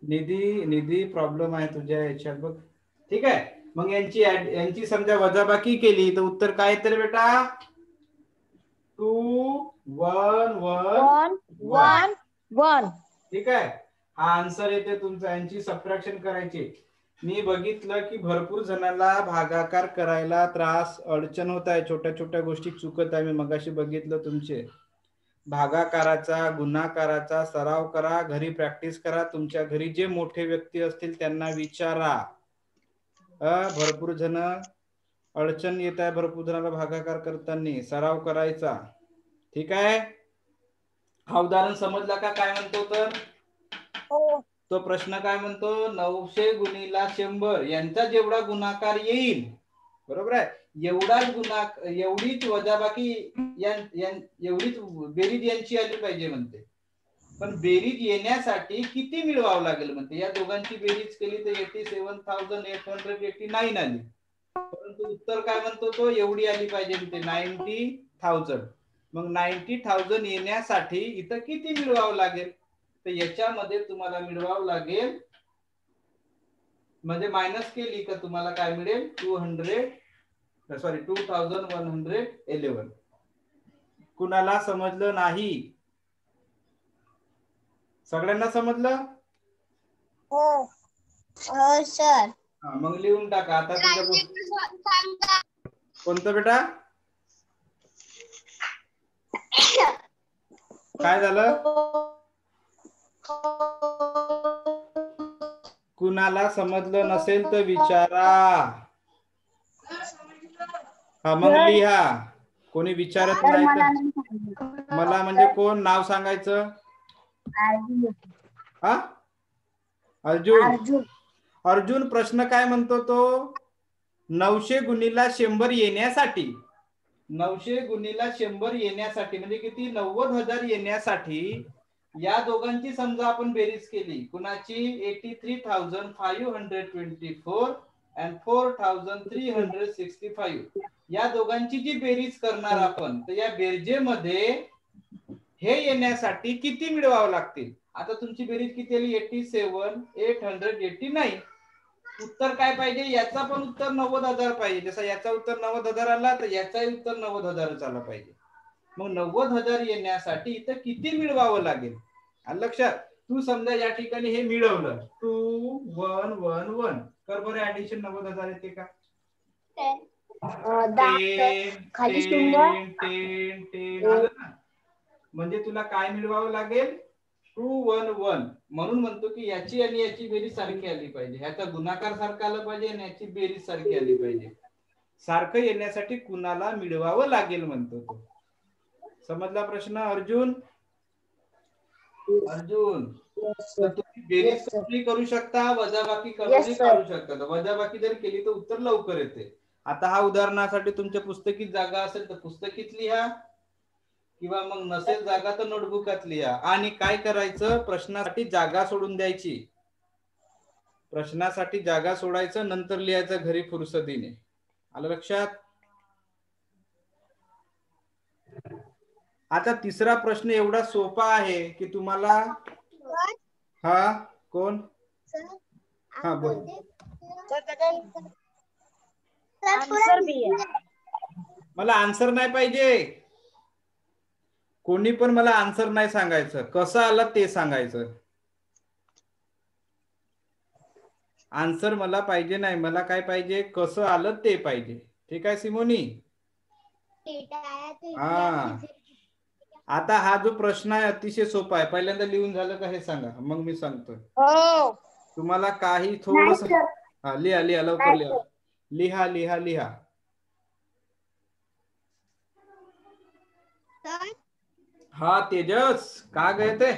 निधी प्रॉब्लेम आहे तुझ्या याच्यात बघ. ठीक आहे. मग यांची समजा वजाबाकी केली तर उत्तर काय येतं बेटा 2 1 1 1 1. ठीक आहे. हा आन्सर येते तुमचा. यांची सबट्रॅक्शन करायची. मी बघितलं की भरपूर जणांना भागाकार करायला त्रास अडचण होत आहे. छोट्या छोट्या गोष्टी चुकत आहे. मी मगाशी बघितलं तुमचे भागाकाराचा गुणाकाराचा सराव करा. घरी प्रॅक्टिस करा. तुमच्या घरी जे मोठे व्यक्ती असतील त्यांना विचारा. भरपूर जण अडचण येत आहे. भरपूर जणांना भागाकार करताना सराव करायचा. ठीक आहे. हा उदाहरण समजला का काय म्हणतो तर तो प्रश्न काय म्हणतो 900 गुणिला 100 यांचा जेवढा गुणाकार येईल बरोबर आहे एवढीच वजाबाकी एवढीच बेरीज यांची आली पाहिजे म्हणते. पण बेरीज येण्यासाठी किती मिळवावं लागेल म्हणते. या दोघांची बेरीज केली तर 87,889 आली. परंतु उत्तर काय म्हणतो तो एवढी आली पाहिजे म्हणते 90,000. मग 90,000 येण्यासाठी इथं किती मिळवावं लागेल तर याच्यामध्ये तुम्हाला मिळवावं लागेल म्हणजे मायनस केली का तुम्हाला काय मिळेल 2111. कुणाला समजलं नाही. सगळ्यांना समजलं हो सर. मग लिहून टाका. आता तुझ्या कोणतं बेटा काय झालं कुणाला समजलं नसेल तर विचारा. हा मग लिहा. कोणी विचारत नाही तर मला म्हणजे कोण नाव सांगायचं हा अर्जुन. अर्जुन प्रश्न काय म्हणतो तो 900 गुणिला 100 येण्यासाठी 900 गुणिला 100 येण्यासाठी म्हणजे किती 90,000 येण्यासाठी या दोघांची समजा आपण बेरीज केली. कुणाची 83,524 and 4,365 या दोघांची जी बेरीज करणार आपण तर या बेरजेमध्ये हे येण्यासाठी किती मिळवावं लागतील. आता तुमची बेरीज किती आली 87,889. उत्तर काय पाहिजे याचा पण उत्तर 90,000 पाहिजे. जसा याचा उत्तर 90,000 आला तर याचाही उत्तर 90,000 आला पाहिजे. मग 90,000 येण्यासाठी इथं किती मिळवावं लागेल लक्षात. तू समजा या ठिकाणी हे मिळवलं 2111 कर बरं ऍडिशन 90,000 येते का 10 आलं ना. म्हणजे तुला काय मिळवावं लागेल 211. म्हणून म्हणतो की याची आणि याची बेरीज सारखी आली पाहिजे. ह्याचा गुणाकार सारखा आला पाहिजे आणि याची बेरीज सारखी आली पाहिजे. सारखं येण्यासाठी कुणाला मिळवावं लागेल म्हणतो तो. समजला प्रश्न अर्जुन. तर तुम्ही बेरीज कमी करू शकता वजाबाकी कमी करू शकता. वजाबाकी जर केली तर उत्तर लवकर येते. आता हा उदाहरणासाठी तुमच्या पुस्तकीत जागा असेल तर पुस्तकीत लिहा किंवा मग नसेल जागा तर नोटबुकात लिहा. आणि काय करायचं प्रश्नासाठी जागा सोडून द्यायची. प्रश्नासाठी जागा सोडायचं नंतर लिहायचं घरी फुरसतीने. आलं लक्षात. आता तिसरा प्रश्न एवढा सोपा आहे की तुम्हाला हा कोण हा बोल मला आन्सर नाही पाहिजे. कोणी पण मला आन्सर नाही सांगायचं. कसं आलं ते सांगायचं. आन्सर मला पाहिजे नाही. मला काय पाहिजे कसं आलं ते पाहिजे. ठीक आहे सिमोनी. हा आता हा जो प्रश्न आहे अतिशय सोपा आहे. पहिल्यांदा लिहून झालं का हे सांगा, मग मी सांगतोय. हो. तुम्हाला काही नाही थोडस सर. हा लिहा लिहा लवकर नाही लिहा. लिहा लिहा लिहा. हाँ तेजस कहाँ गए थे?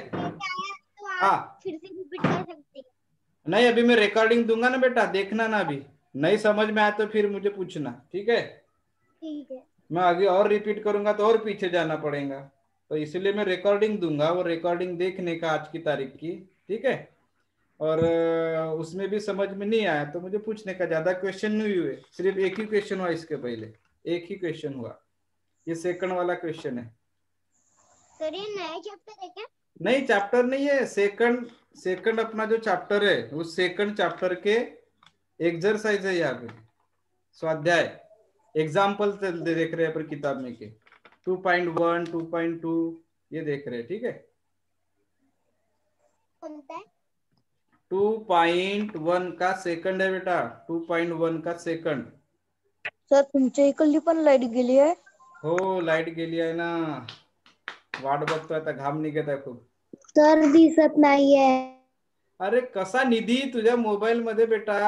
हाँ फिर से रिपीट कर सकते हैं? नहीं, अभी मैं रिकॉर्डिंग दूंगा ना बेटा, देखना ना, अभी नहीं समझ में आया तो फिर मुझे पूछना, ठीक है? ठीक है। मैं आगे और रिपीट करूंगा तो और पीछे जाना पड़ेगा, तो इसलिए मैं रिकॉर्डिंग दूंगा, वो रिकॉर्डिंग देखने का आज की तारीख की, ठीक है? और उसमें भी समझ में नहीं आया तो मुझे पूछने का, ज्यादा क्वेश्चन नहीं हुए, सिर्फ एक ही क्वेश्चन हुआ इसके पहले, एक ही क्वेश्चन हुआ, ये सेकंड वाला क्वेश्चन है। सर ये नया चैप्टर है क्या? नहीं चैप्टर नहीं है, सेकंड अपना जो चैप्टर है उस सेकंड चैप्टर के एक्सरसाइज है यहाँ पे, स्वाध्याय, एग्जाम्पल देख रहे हैं पर किताब में के 2.1 2.2 ये देख रहे हैं, ठीक है? 2.1 का सेकंड है बेटा, 2.1 का सेकंड। सर तुमच्या इकडली पण लाईट गेली आहे? हो लाईट गेली आहे ना, वाट बघतोय आता, घाम निघत आहे खूप। सर दिसत नाहीये। अरे कसा निधी, तुझ्या मोबाईल मध्ये बेटा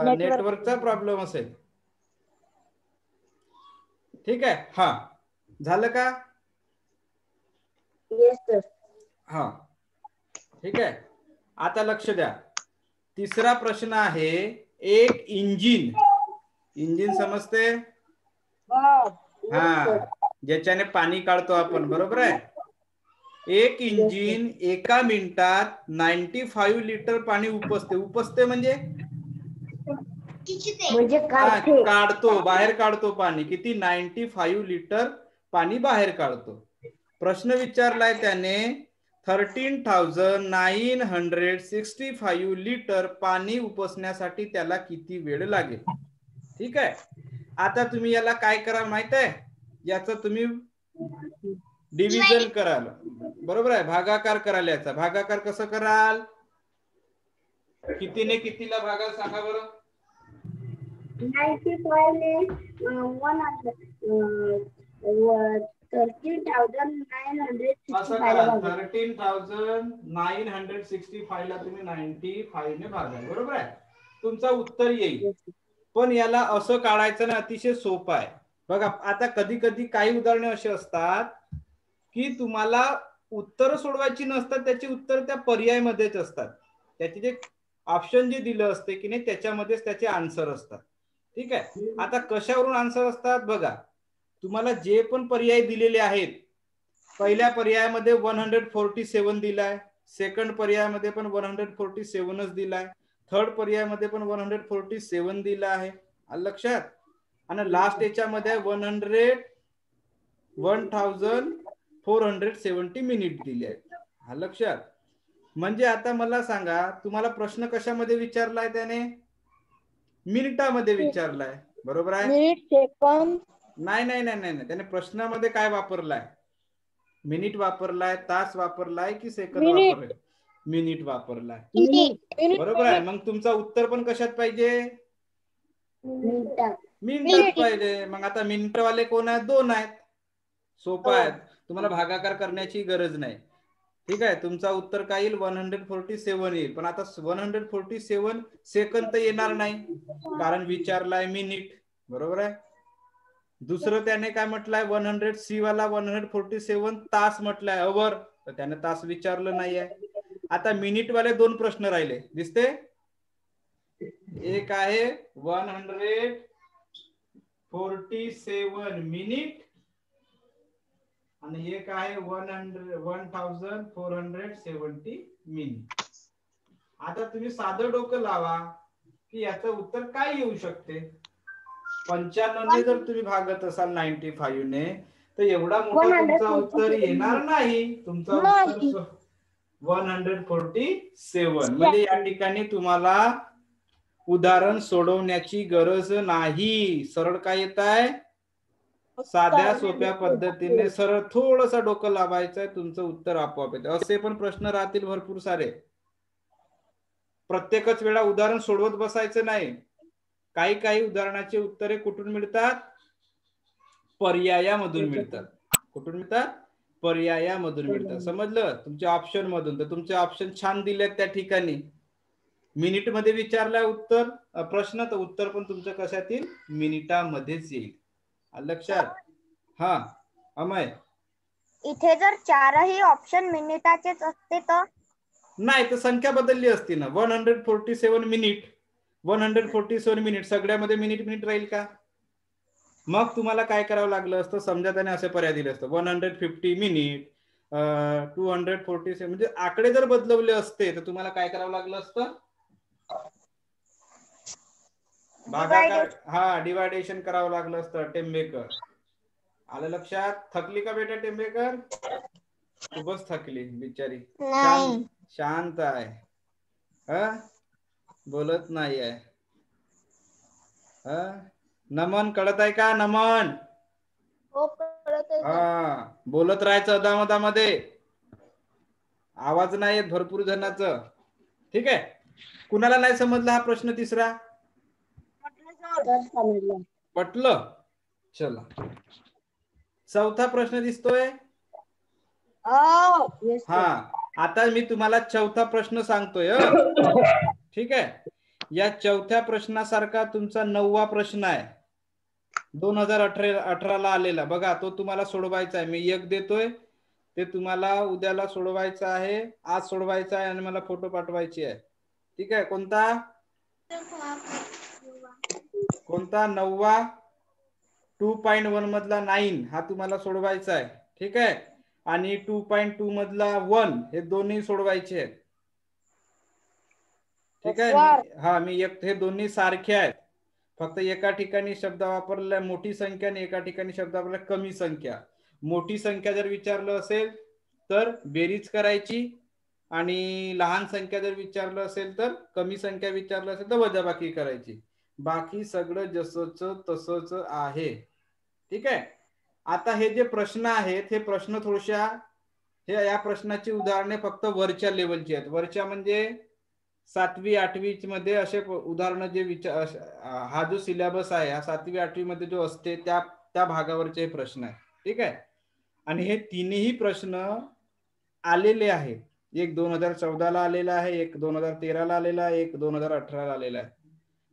नेटवर्कचा प्रॉब्लेम असेल, ठीक आहे? हा झालं का? Yes sir. हा ठीक आहे, आता लक्ष द्या, तिसरा प्रश्न आहे, एक इंजिन समजते? हा, ज्याच्याने पाणी काढतो आपण, बरोबर आहे? एक इंजिन एका मिनिटात 95 लिटर पाणी उपसते म्हणजे काढतो, बाहेर काढतो पाणी, किती? 95 लिटर पाणी बाहेर काढतो। प्रश्न विचारलाय त्याने 13,965 लिटर पाणी उपसण्यासाठी त्याला किती वेळ लागेल, ठीक आहे? आता तुम्ही याला काय करा माहित आहे, याचं तुम्ही डिव्हिजन कराल, बरोबर आहे? भागाकार कराल, याचा भागाकार कसं कराल? कितीने कितीला भागाल सांगा बरं? 95 ने 13,965 ला तुम्ही 95 ने भागाल, बरोबर आहे? तुमचा उत्तर येईल, पण याला असं काढायचं ना, अतिशय सोपं आहे बघा। आता कधी कधी काही उदाहरणे अशी असतात की तुम्हाला उत्तर सोडवायची नसतात, त्याची उत्तर त्या पर्यायमध्येच असतात, त्याचे जे ऑप्शन जे दिलं असते की नाही त्याच्यामध्येच त्याचे आन्सर असतात, ठीक आहे? आता कशावरून आन्सर असतात बघा, तुम्हाला जे पण पर्याय दिलेले आहेत, पहिल्या पर्यायामध्ये 147 दिलाय, सेकंड पर्यायामध्ये पण 147च दिलाय, थर्ड पर्यायामध्ये पण 147 दिला आहे, लक्षात? आणि लास्ट याच्यामध्ये 1470 मिनिट दिले आहेत, हा लक्षात? म्हणजे आता मला सांगा, तुम्हाला प्रश्न कशामध्ये विचारलाय त्याने? मिनिटामध्ये विचारलाय, बरोबर आहे? Minute, second? नाही नाही नाही नाही, त्याने प्रश्नामध्ये काय वापरलाय? मिनिट वापरलाय, तास वापरलाय की सेकंद वापरलाय? मिनिट वापरलाय, बरोबर आहे? मग तुमचा उत्तर पण कशात पाहिजे? मिनिटात पाहिजे। मग आता मिनिटवाले कोण आहेत? 2 आहेत, सोपा आहे, तुम्हाला भागाकार करण्याची गरज नाही, ठीक आहे? तुमचा उत्तर काय येईल? 147 येईल, पण आता 147 सेकंद तर येणार नाही, कारण विचारलाय मिनिट, बरोबर आहे? दुसरं त्याने काय म्हटलंय, 100C वाला 147 तास म्हटलाय, अवर, तर त्याने तास विचारलं नाहीये। आता मिनिट वाले 2 प्रश्न राहिले, दिसते? एक आहे 147 मिनिट आणि एक आहे 1470 मिनिट। आता तुम्ही साधं डोकं लावा की याचं उत्तर काय येऊ शकते? 95 ने जर तुम्ही भागत असाल 95 ने, तर एवढा मोठा तुमचा उत्तर येणार नाही, तुमचा उत्तर 147। म्हणजे या ठिकाणी तुम्हाला उदाहरण सोडवण्याची गरज नाही, सरळ काय येत आहे? साध्या सोप्या पद्धतीने सरळ थोडंसं डोकं लावायचंय, तुमचं उत्तर आपोआप येतं। असे पण प्रश्न राहतील भरपूर सारे, प्रत्येकच वेळा उदाहरण सोडवत बसायचं नाही। काही काही उदाहरणाचे उत्तरे कुठून मिळतात? पर्यायामधून मिळतात। कुठून मिळतात? पर्यायामधून मिळतं. समजलं? तुमच्या ऑप्शन मधून. तर तुमचे ऑप्शन छान दिलेत त्या ठिकाणी. मिनिट मध्ये विचारला उत्तर प्रश्न, तर उत्तर पण तुमचं कशात येईल? मिनिटामध्येच येईल. आलं लक्षात? हा अमय. इथे जर चारही ऑप्शन मिनिटाचेच असते तर? नाही, तर संख्या बदलली असती ना. 147 मिनिट, 147 मिनिट सगळ्यामध्ये मिनिट मिनिट राहील का? मग तुम्हाला काय करावं लागलं असतं? समजा त्याने असे पर्याय दिले असतं 150 मिनिट, 247, म्हणजे आकडे जर बदलवले असते तर तुम्हाला काय करावं लागलं असतं? भागाकार, हा डिवायडेशन करावं लागलं असतं. टेंबेकर, आलं लक्षात? थकली का बेटा टेंबेकर? खूपच थकली बिचारी. शांत आहे, बोलत नाही आहे. नमन कळत आहे का? नमन बोलत राहायचं अदामदामध्ये, आवाज नाही येत भरपूर जणांचं. ठीक आहे. कुणाला नाही समजला हा प्रश्न तिसरा? पटलं? चला, चौथा प्रश्न दिसतोय. हा, आता मी तुम्हाला चौथा प्रश्न सांगतोय. ठीक आहे. या चौथ्या प्रश्नासारखा तुमचा 9वा प्रश्न आहे, 2018 ला आलेला. बघा, तो तुम्हाला सोडवायचा आहे. मी एक देतोय, ते तुम्हाला उद्याला सोडवायचं आहे, आज सोडवायचं आहे आणि मला फोटो पाठवायची आहे. ठीक आहे. कोणता 9वा? 2.1 मधला 9 हा तुम्हाला सोडवायचा आहे. ठीक आहे. आणि 2.2 मधला 1 हे दोन्ही सोडवायचे आहेत. ठीक आहे. मी हे दोन्ही सारखे आहेत, फक्त एका ठिकाणी शब्द वापरला मोठी संख्या आणि एका ठिकाणी शब्द वापरला कमी संख्या. मोठी संख्या जर विचारलं असेल तर बेरीज करायची, आणि लहान संख्या जर विचारलं असेल तर, कमी संख्या विचारलं असेल तर वजाबाकी करायची. बाकी सगळं जसंच तसंच आहे. ठीक आहे. आता हे जे प्रश्न आहेत, हे प्रश्न थोड्याशा, या प्रश्नाची उदाहरणे फक्त वरच्या लेवलची आहेत. वरच्या म्हणजे 7वी 8वी मध्ये असे उदाहरण जे हा जो सिलेबस आहे, हा 7वी 8वी मध्ये जो असते त्या भागावरचे प्रश्न आहे. ठीक आहे. आणि हे तिन्ही प्रश्न आलेले आहेत. एक 2014 ला आलेला आहे, एक 2013 ला आलेला आहे, एक 2018 ला आलेला आहे.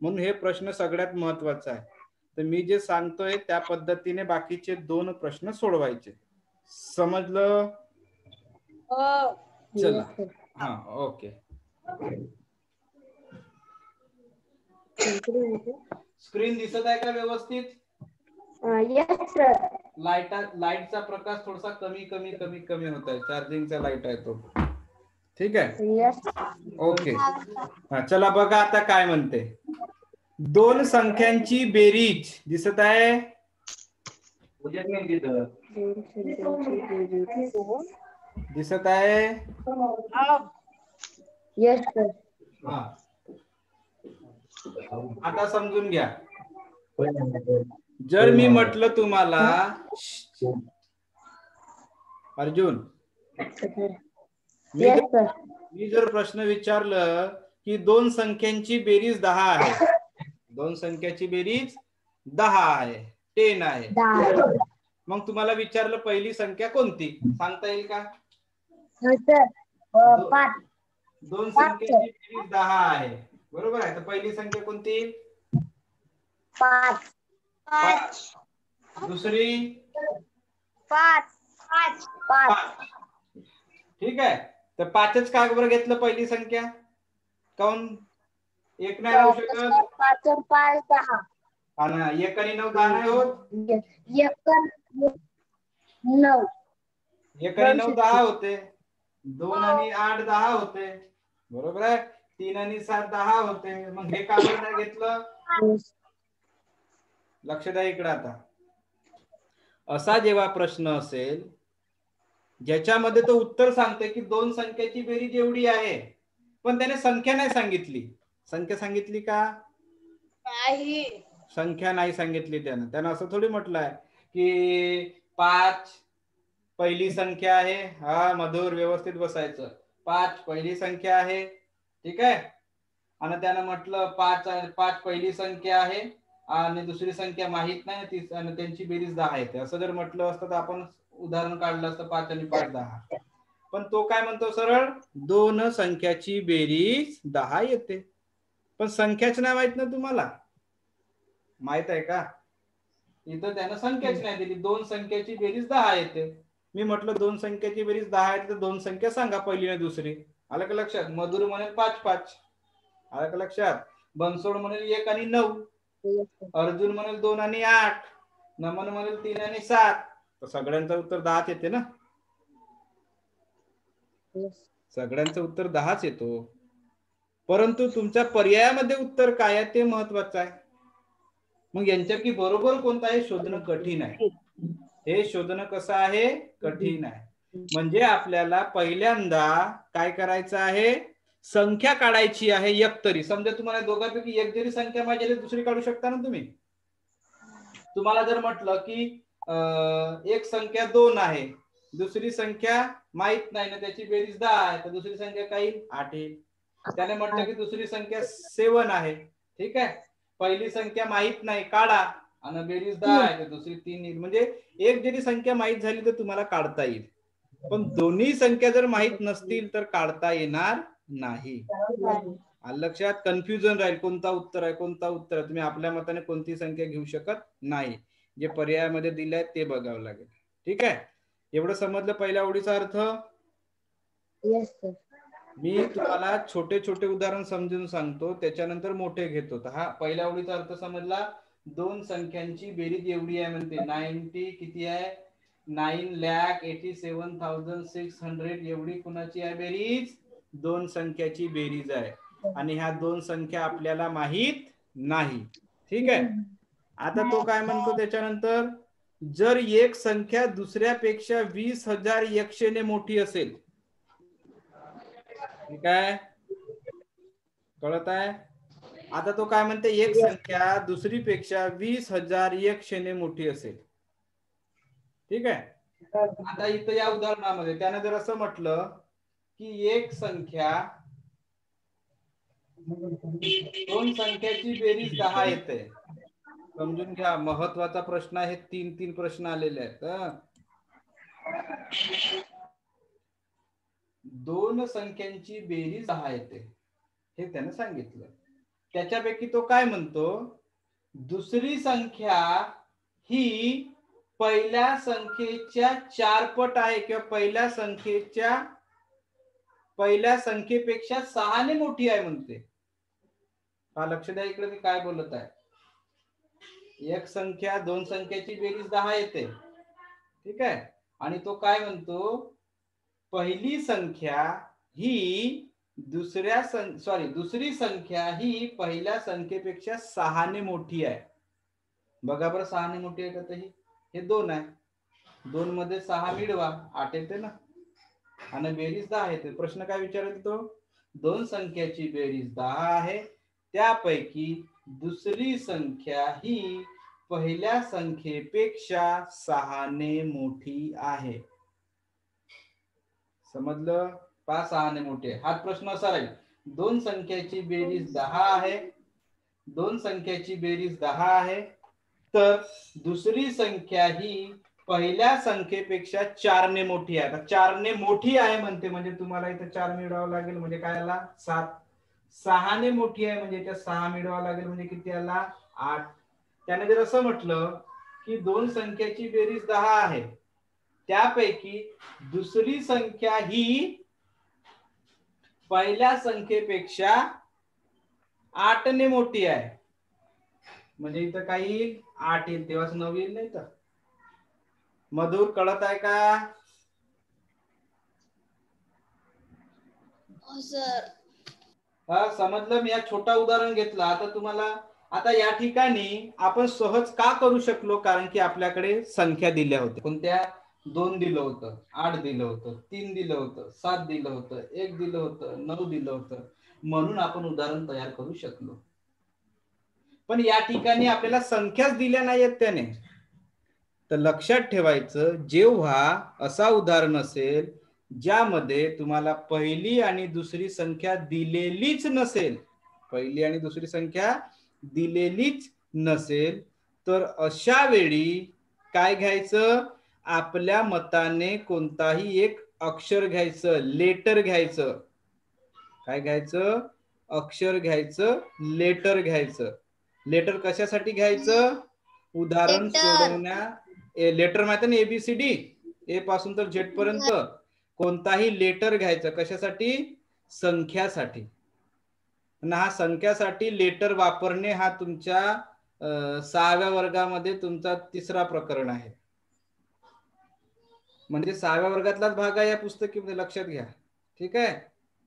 म्हणून हे प्रश्न सगळ्यात महत्वाचा आहे. तर मी जे सांगतोय त्या पद्धतीने बाकीचे 2 प्रश्न सोडवायचे. समजलं? चला, हा, ओके. स्क्रीन दिसत आहे का व्यवस्थित? Yes sir. लाईटचा प्रकाश थोडासा कमी कमी कमी कमी होत आहे. चार्जिंगचा लाईट आहे तो. ठीक आहे. यस. ओके. चला बघा आता काय म्हणते. 2 संख्यांची बेरीज दिसत आहे? दिसत आहे? Yes sir. हा, आता समजून घ्या. जर मी म्हटलं तुम्हाला, अर्जुन, मी जर प्रश्न विचारलं की 2 संख्यांची बेरीज 10 आहे, 2 संख्याची बेरीज 10 आहे, 10 आहे, मग तुम्हाला विचारलं पहिली संख्या कोणती, सांगता येईल का? 2 संख्येची बेरीज 10 आहे, बरोबर आहे. तर पहिली संख्या कोणती? 5. दुसरी 5. ठीक आहे. तर 5च का बरं घेतलं पहिली संख्या? काऊन एक नाही राहू शकत? 5 और 5 10. आणि 1 आणि 9 10 नाही होत? 1 और 9. 1 आणि 9 10 होते. 2 आणि 8 10 होते, बरोबर आहे. 3 आणि 7 10 होते. मग हे का बरं नाही घेतलं? लक्ष द्या इकडे. आता असा जेव्हा प्रश्न असेल ज्याच्यामध्ये तो उत्तर सांगते की 2 संख्येची बेरीज एवढी आहे, पण त्याने संख्या नाही सांगितली. संख्या सांगितली का? नाही. संख्या नाही सांगितली त्यानं असं थोडी म्हटलं आहे की 5 पहिली संख्या आहे. हा, मधुर, व्यवस्थित बसायचं. 5 पहिली संख्या आहे. ठीक आहे. आणि त्यानं म्हटलं 5 पहिली संख्या आहे आणि दुसरी संख्या माहित नाही, आणि त्यांची बेरीज 10 येते. असं जर म्हटलं असतं तर आपण उदाहरण काढलं असतं 5 आणि 5 10. पण तो काय म्हणतो सरळ दोन संख्याची बेरीज 10 येते. पण संख्याच नाही माहित ना तुम्हाला, माहित आहे का? इथं त्यानं संख्याच नाही दिली, दोन संख्याची बेरीज 10 येते. मी म्हटलं दोन संख्याची बेरीज 10 येते तर दोन संख्या सांगा, पहिली आणि दुसरी. आलं का लक्षात? मधुर म्हणेल 5 5. आलं का लक्षात? बनसोड म्हणेल 1 आणि 9. अर्जुन म्हणेल 2 आणि 8. नमन म्हणेल 3 आणि 7. तर सगळ्यांचं उत्तर 10च येते ना. सगळ्यांचं उत्तर 10च येतो. परंतु तुमच्या पर्यायामध्ये उत्तर काय आहे ते महत्वाचं आहे. मग यांच्यापैकी बरोबर कोणता आहे शोधणं कठीण आहे. हे शोधणं कसं आहे? कठीण आहे. म्हणजे आपल्याला पहिल्यांदा काय करायचं आहे? संख्या काढायची आहे एक तरी. समजा तुम्हाला दोघांपैकी एक जरी संख्या माहिती आहे दुसरी काढू शकता ना तुम्ही. तुम्हाला जर म्हटलं की एक संख्या 2 आहे, दुसरी संख्या माहित नाही ना, त्याची बेरीज 10 आहे, तर दुसरी संख्या काय 8 येईल. त्याने म्हटलं की दुसरी संख्या 7 आहे, ठीक आहे, पहिली संख्या माहित नाही, काढा, आणि बेरीज 10 आहे तर दुसरी 3 येईल. म्हणजे एक जरी संख्या माहित झाली तर तुम्हाला काढता येईल, पण दोन्ही संख्या जर माहित नसतील तर काढता येणार नाही. लक्षात? कन्फ्युजन राहील, कोणता उत्तर आहे कोणता उत्तर आहे. तुम्ही आपल्या मताने कोणती संख्या घेऊ शकत नाही, जे पर्यायामध्ये दिले आहेत ते बघावं लागेल. ठीक आहे, एवढं समजलं पहिल्या ओळीचा अर्थ? Yes sir. मी तुम्हाला छोटे छोटे उदाहरण समजून सांगतो, त्याच्यानंतर मोठे घेतो. हा पहिल्या ओळीचा अर्थ समजला. दोन संख्यांची बेरीज एवढी आहे म्हणते, 90 किती आहे? 9,87,600 एवढी कुणाची आहे बेरीज? दोन संख्याची बेरीज आहे, आणि ह्या दोन संख्या आपल्याला माहित नाही. ठीक आहे, आता तो काय म्हणतो त्याच्यानंतर, जर एक संख्या दुसऱ्यापेक्षा 20,100 ने मोठी असेल, ठीक आहे, कळत आहे? आता तो काय म्हणते, एक संख्या दुसरीपेक्षा 20,100 ने मोठी असेल. ठीक आहे, आता इथं या उदाहरणामध्ये त्याने जर असं म्हटलं की एक संख्या दोन संख्याची बेरीज 10 येते. समजून घ्या, महत्वाचा प्रश्न आहे. 3 प्रश्न आलेले आहेत. दोन संख्यांची बेरीज 10 येते हे त्याने सांगितलं. त्याच्यापैकी तो काय म्हणतो, दुसरी संख्या ही पहिल्या संख्येच्या 4 पट आहे, किंवा पहिल्या संख्येपेक्षा 6 ने मोठी आहे म्हणते. हा, लक्ष द्या इकडे मी काय बोलत आहे. एक संख्या दोन संख्याची बेरीज 10 येते, ठीक आहे, आणि तो काय म्हणतो, पहिली संख्या ही दुसरी संख्या ही पहिल्या संख्येपेक्षा 6 ने मोठी आहे. बघा बरं, 6 ने मोठी आहे का? तरी हे 2 आहे, 2 मध्ये 6 मिळवा, 8 येते ना, आणि बेरीज 10 येते. प्रश्न काय विचारतो तो, दोन संख्याची बेरीज 10 आहे, त्यापैकी दुसरी संख्या ही पहिल्या संख्येपेक्षा 6 ने मोठी आहे. समजलं? 6 ने मोठी आहे. हा प्रश्न असा राहील, दोन संख्याची बेरीज 10 आहे, दोन संख्याची बेरीज 10 आहे, तर दुसरी संख्या ही पहिल्या संख्येपेक्षा 4 ने मोठी आहे. आता 4 ने मोठी आहे म्हणते, म्हणजे तुम्हाला इथं 4 मिळवावं लागेल, म्हणजे काय आला? 7. 6 ने मोठी आहे म्हणजे इथे 6 मिळवावं लागेल, म्हणजे किती आला? 8. त्याने जर असं म्हटलं की दोन संख्याची बेरीज 10 आहे, त्यापैकी दुसरी संख्या ही पहिल्या संख्येपेक्षा 8 ने मोठी आहे, म्हणजे इथं काही येईल? 8 येईल, तेव्हाच 9 येईल, नाही तर. मधुर, कळत आहे का? समजलं? मी या छोटा उदाहरण घेतलं. आता तुम्हाला, आता या ठिकाणी आपण सहज का करू शकलो, कारण की आपल्याकडे संख्या दिल्या होत्या. कोणत्या? 2 दिलं होतं, 8 दिलं होतं, 3 दिलं होतं, 7 दिलं होतं, 1 दिलं होतं, 9 दिलं होतं, म्हणून आपण उदाहरण तयार करू शकलो. पण या ठिकाणी आपल्याला संख्याच दिल्या नाहीयेत त्याने. तर लक्षात ठेवायचं, जेव्हा असा उदाहरण असेल ज्यामध्ये तुम्हाला पहिली आणि दुसरी संख्या दिलेलीच नसेल, पहिली आणि दुसरी संख्या दिलेलीच नसेल, तर अशा वेळी काय घ्यायचं? आपल्या मताने कोणताही एक अक्षर घ्यायचं, लेटर घ्यायचं. काय घ्यायचं? अक्षर घ्यायचं, लेटर घ्यायचं. लेटर कशासाठी घ्यायचं? उदाहरण सोडवण्या. लेटर माहिती ना, एबीसीडी, ए पासून तर झेड पर्यंत. कोणताही लेटर घ्यायचं कशासाठी? संख्यासाठी. हा संख्यासाठी लेटर वापरणे हा तुमच्या 6व्या वर्गामध्ये तुमचा 3रा प्रकरण आहे. म्हणजे 6व्या वर्गातलाच भाग आहे या पुस्तकीमध्ये, लक्षात घ्या. ठीक आहे.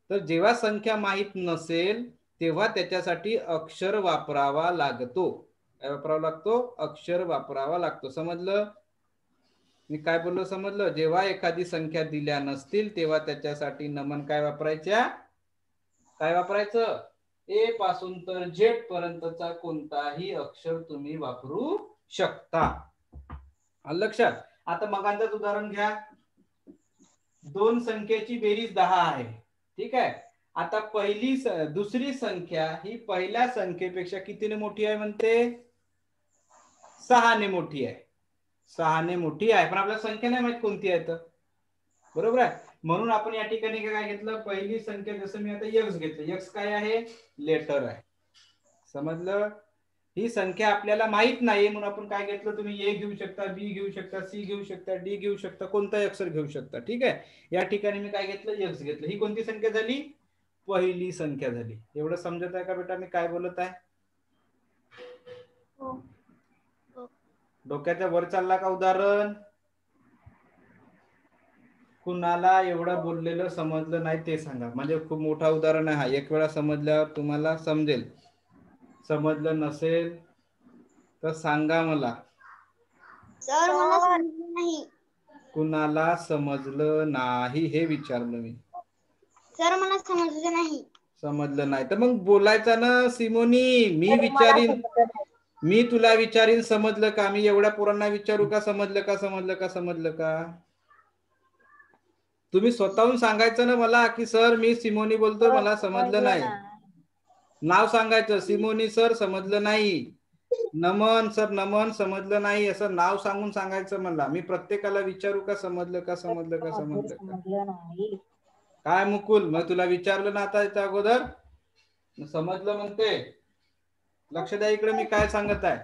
तर जेव्हा संख्या माहित नसेल तेव्हा त्याच्यासाठी अक्षर वापरावा लागतो. काय वापरावा लागतो? अक्षर वापरावा लागतो. समजलं? मी काय बोललो समजलं? जेव्हा एखादी संख्या दिल्या नसतील तेव्हा त्याच्यासाठी नमन काय वापरायच्या? काय वापरायचं? ए पासून तर झेड पर्यंतचा कोणताही अक्षर तुम्ही वापरू शकता. लक्षात. आता मगांचंच उदाहरण घ्या. 2 संख्येची बेरीज 10 आहे. ठीक आहे. आता दुसरी संख्या ही पहिल्या संख्येपेक्षा कितीने मोठी आहे म्हणते? 6 ने मोठी आहे. 6 ने मोठी आहे, पण आपल्याला संख्या नाही माहित कोणती आहे तर. बरोबर आहे. म्हणून आपण या ठिकाणी काय घेतलं? पहिली संख्या, जसं मी आता x घेतलं. x काय आहे? लेटर आहे. समजलं? ही संख्या आपल्याला माहित नाही म्हणून आपण काय घेतलं? तुम्ही ए घेऊ शकता, बी घेऊ शकता, सी घेऊ शकता, डी घेऊ शकता, कोणताही अक्षर घेऊ शकता. ठीक आहे. या ठिकाणी मी काय घेतलं? x घेतलं. ही कोणती संख्या झाली? पहिली संख्या झाली. एवढं समजत आहे का बेटा मी काय बोलत आहे? डोक्याच्या वर चालला का उदाहरण? कुणाला एवढं बोललेलं समजलं नाही ते सांगा. म्हणजे खूप मोठा उदाहरण आहे हा. एक वेळा समजल्यावर तुम्हाला समजेल. समजलं नसेल तर सांगा मला. सर मला समजलं नाही. कुणाला समजलं नाही हे विचारलं मी. सर मला समजलं नाही. समजलं नाही तर मग बोलायचं ना सिमोनी. मी तुला विचारीन समजलं का? मी एवढ्या पोरांना विचारू का समजलं का, समजलं का, समजलं का? तुम्ही स्वतःहून सांगायचं ना मला की सर मी सिमोनी बोलतो, मला समजलं नाही. नाव सांगायचं, सिमोनी सर समजलं नाही, नमन सर नमन समजलं नाही, असं नाव सांगून सांगायचं मला. मी प्रत्येकाला विचारू का समजलं का, समजलं का, समजलं का? काय मुकुल, मग तुला विचारलं ना आता याच्या अगोदर, समजलं म्हणते. लक्ष द्या इकडे मी काय सांगत आहे.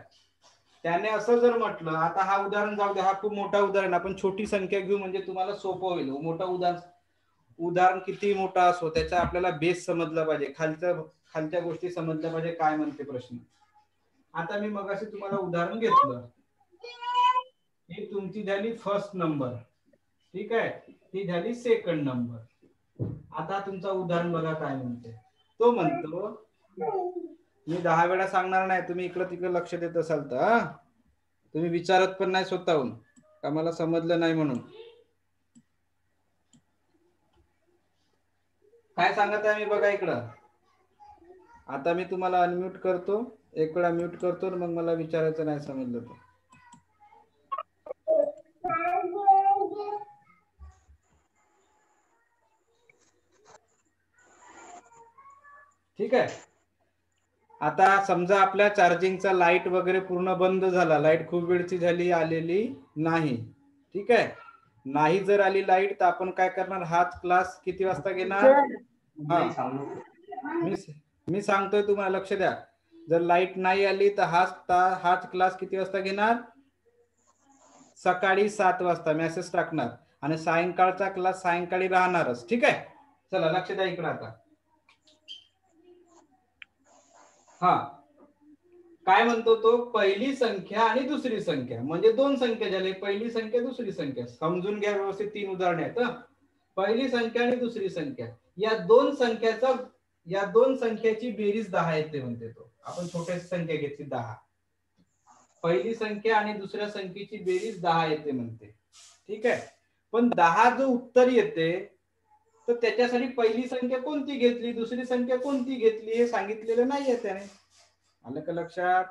त्याने असं जर म्हटलं, आता हा उदाहरण जाऊ दे, हा खूप मोठा उदाहरण, आपण छोटी संख्या घेऊ म्हणजे तुम्हाला सोपं होईल. मोठा उदाहरण किती मोठा असो त्याचा आपल्याला बेस समजला पाहिजे, खालच्या गोष्टी समजल्या पाहिजे. काय म्हणते प्रश्न. आता मी मगाशी तुम्हाला उदाहरण घेतलं, ही तुमची झाली फर्स्ट नंबर. ठीक आहे. ही झाली सेकंड नंबर. आता तुमचा उदाहरण बघा काय म्हणते. तो म्हणतो, मी 10 वेळा सांगणार नाही, तुम्ही इकडं तिकडे लक्ष देत असाल तर. तुम्ही विचारत पण नाही स्वतःहून का मला समजलं नाही म्हणून. काय सांगत आहे मी बघा इकडं. आता मी तुम्हाला अनम्यूट करतो, एक वेळा म्यूट करतो, मग मला विचारायचं नाही समजलं तर. ठीक आहे. आता समजा आपल्या चार्जिंगचा लाईट वगैरे पूर्ण बंद झाला, लाईट खूप वेळची झाली, आलेली नाही. ठीक आहे. नाही जर आली लाईट तर आपण काय करणार, हाच क्लास किती वाजता घेणार? मी सांगतोय तुम्हाला, लक्ष द्या. जर लाईट नाही आली तर हाच क्लास किती वाजता घेणार? सकाळी 7 वाजता मेसेज टाकणार, आणि सायंकाळचा क्लास सायंकाळी राहणारच. ठीक आहे. चला लक्ष द्या इकडे आता. हा काय म्हणतो तो, पहिली संख्या आणि दुसरी संख्या, म्हणजे 2 संख्या झाले, पहिली संख्या दुसरी संख्या. समजून घ्या व्यवस्थित, 3 उदाहरणे आहेत. पहिली संख्या आणि दुसरी संख्या, या दोन संख्याची बेरीज 10 येते म्हणते तो. आपण छोट्याची संख्या घेतली 10, पहिली संख्या आणि दुसऱ्या संख्येची बेरीज 10 येते म्हणते. ठीक आहे. पण 10 जो उत्तर येते तर त्याच्यासाठी पहिली संख्या कोणती घेतली, दुसरी संख्या कोणती घेतली हे सांगितलेलं नाहीये त्याने. आलं का लक्षात?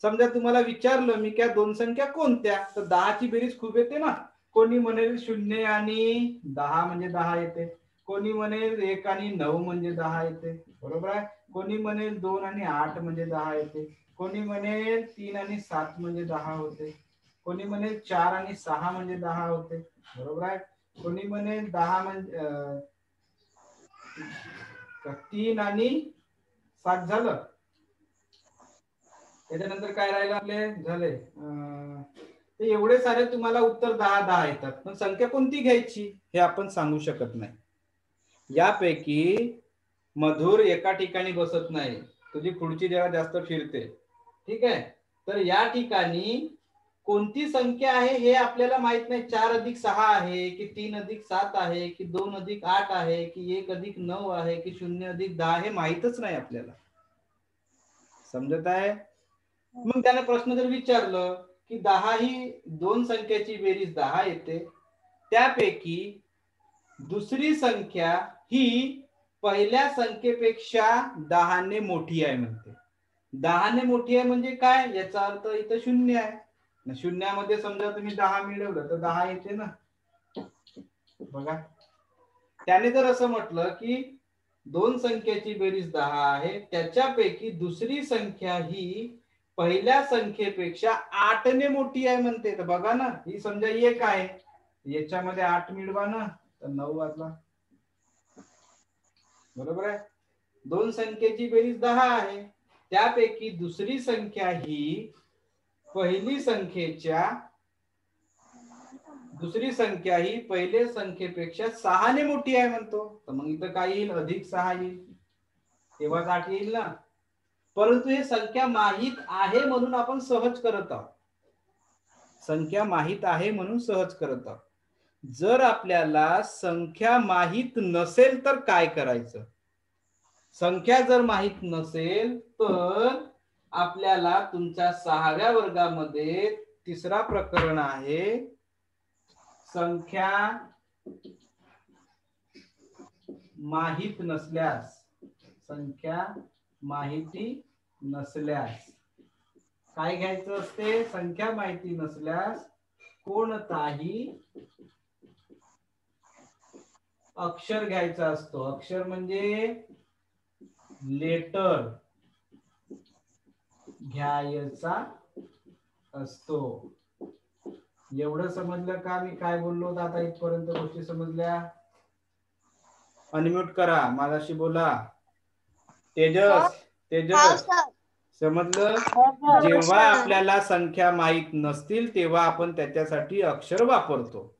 समजा तुम्हाला विचारलं मी क्या 2 संख्या कोणत्या, तर 10 ची बेरीज खूप येते ना. कोणी म्हणेल 0 आणि 10 म्हणजे 10 येते, कोणी म्हणेल 1 आणि 9 म्हणजे 10 येते. बरोबर आहे. कोणी म्हणेल 2 आणि 8 म्हणजे 10 येते, कोणी म्हणेल 3 आणि 7 म्हणजे 10 होते, कोणी म्हणे 4 आणि 6 म्हणजे 10 होते, बरोबर आहे. कोणी म्हणे 10 म्हणजे 3 आणि 7 झालं. त्याच्यानंतर काय राहिलं आपले झाले ते एवढे सारे तुम्हाला उत्तर 10-10 येतात, पण संख्या कोणती घ्यायची हे आपण सांगू शकत नाही. यापैकी मधुर एका ठिकाणी बसत नाही, तुझी खुर्ची जेव्हा जास्त फिरते, ठीक आहे. तर या ठिकाणी कोणती संख्या आहे हे आपल्याला माहित नाही. 4 अधिक 6 आहे की 3 अधिक 7 आहे की 2 अधिक 8 आहे की 1 अधिक 9 आहे की 0 अधिक 10 हे माहितच नाही आपल्याला. समजत आहे. मग त्याने प्रश्न जर विचारलं की 10 ही दोन संख्याची बेरीज 10 येते, त्यापैकी दुसरी संख्या ही पहिल्या संख्येपेक्षा 10 ने मोठी आहे म्हणते. 10 ने मोठी आहे म्हणजे काय, याचा अर्थ इथं 0 आहे. शून्यामध्ये समजा तुम्ही 10 मिळवलं तर 10 येते ना. बघा, त्याने जर असं म्हटलं की दोन संख्येची बेरीज 10 आहे, त्याच्यापैकी दुसरी संख्या ही पहिल्या संख्येपेक्षा 8 ने मोठी आहे म्हणते. तर बघा ना, ही समजा 1 आहे, याच्यामध्ये 8 मिळवा ना, तर 9 वाजला, बरोबर आहे. दोन संख्येची बेरीज 10 आहे, त्यापैकी दुसरी संख्या ही दुसरी संख्या ही पहिल्या संख्येपेक्षा 6 ने मोठी आहे म्हणतो. तर मग इथं काय येईल, अधिक 6 येईल, तेव्हाच 8 येईल ना. परंतु हे संख्या माहित आहे म्हणून आपण सहज करत आहोत. संख्या माहित आहे म्हणून सहज करत आहोत. जर आपल्याला संख्या माहित नसेल तर काय करायचं. संख्या जर माहित नसेल तर आपल्याला तुमच्या 6व्या वर्गामध्ये तिसरा प्रकरण आहे, संख्या माहित नसल्यास. संख्या माहिती नसल्यास काय घ्यायचं असते. संख्या माहिती नसल्यास कोणताही अक्षर घ्यायचा असतो. अक्षर म्हणजे लेटर घ्यायचा असतो. एवढं समजलं का मी काय बोललो. आता इथपर्यंत गोष्टी समजल्या. अनम्यूट करा, माझ्याशी बोला. तेजस समजलं. जेव्हा आपल्याला संख्या माहित नसतील तेव्हा आपण त्याच्यासाठी अक्षर वापरतो.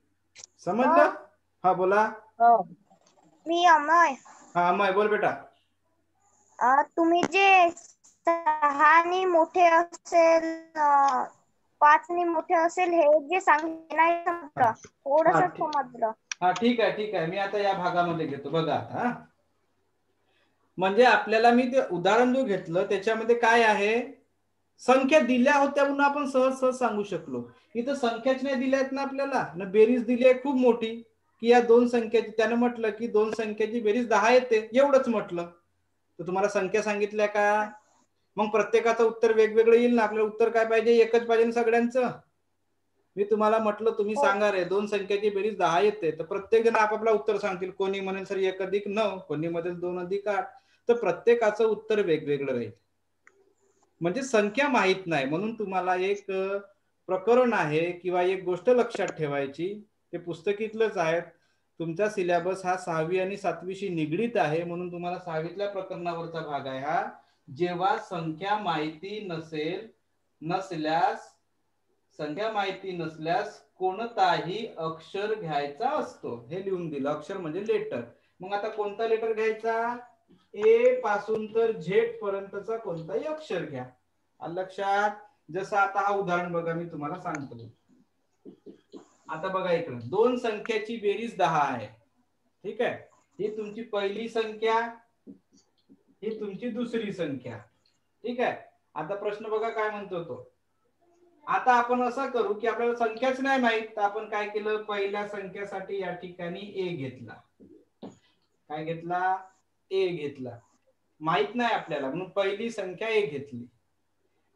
समजलं. हा बोला. मी अमय. हा अमय बोल बेटा. तुम्ही जे 6 मोठे असेल 5 मोठे असेल हे जे सांगितलं नाही समजलं, थोडंसं समजलं. हा ठीक आहे. मी आता या भागामध्ये घेतो. बघा आता, म्हणजे आपल्याला मी ते उदाहरण जो घेतलं त्याच्यामध्ये काय आहे, संख्या दिल्या होत्या म्हणून आपण सहज सांगू शकलो. इथं संख्याच नाही दिल्या आहेत ना आपल्याला, ना बेरीज दिली आहे खूप मोठी की या दोन संख्याची. त्यानं म्हटलं की दोन संख्याची बेरीज 10 येते, एवढंच म्हटलं. तर तुम्हाला संख्या सांगितल्या का, मग प्रत्येकाचं उत्तर वेगवेगळं येईल ना. आपल्याला उत्तर काय पाहिजे, एकच पाहिजे सगळ्यांचं. मी तुम्हाला म्हटलं तुम्ही सांगा रे दोन संख्याची बेरीज 10 येते, तर प्रत्येक जण आपापला उत्तर सांगतील. कोणी म्हणेल सर 1 अधिक 9, कोणी म्हणेल 2 अधिक 8. तर प्रत्येकाचं उत्तर वेगवेगळं राहील. म्हणजे संख्या माहित नाही म्हणून तुम्हाला एक प्रकरण आहे किंवा एक गोष्ट लक्षात ठेवायची. ते पुस्तकीतलंच आहे. तुमचा सिलेबस हा 6वी आणि 7वीशी निगडीत आहे म्हणून तुम्हाला 6वीतल्या प्रकरणावरचा भाग आहे हा. जेव्हा संख्या माहिती नसल्यास कोणताही अक्षर घ्यायचा असतो. हे लिहून दिलं. अक्षर म्हणजे लेटर. मग आता कोणता लेटर घ्यायचा, ए पासून तर झेड पर्यंतचा कोणताही अक्षर घ्या. लक्षात. जसं आता हा उदाहरण बघा, मी तुम्हाला सांगतो. आता बघा इकडे दोन संख्याची बेरीज 10 आहे, ठीक आहे. ही तुमची पहिली संख्या, ही तुमची दुसरी संख्या, ठीक आहे. आता प्रश्न बघा काय म्हणतो तो. आता आपण असं करू की आपल्याला संख्याच नाही माहित, तर आपण काय केलं, पहिल्या संख्येसाठी या ठिकाणी ए घेतला. काय घेतला, ए घेतला. माहित नाही आपल्याला म्हणून पहिली संख्या ए घेतली.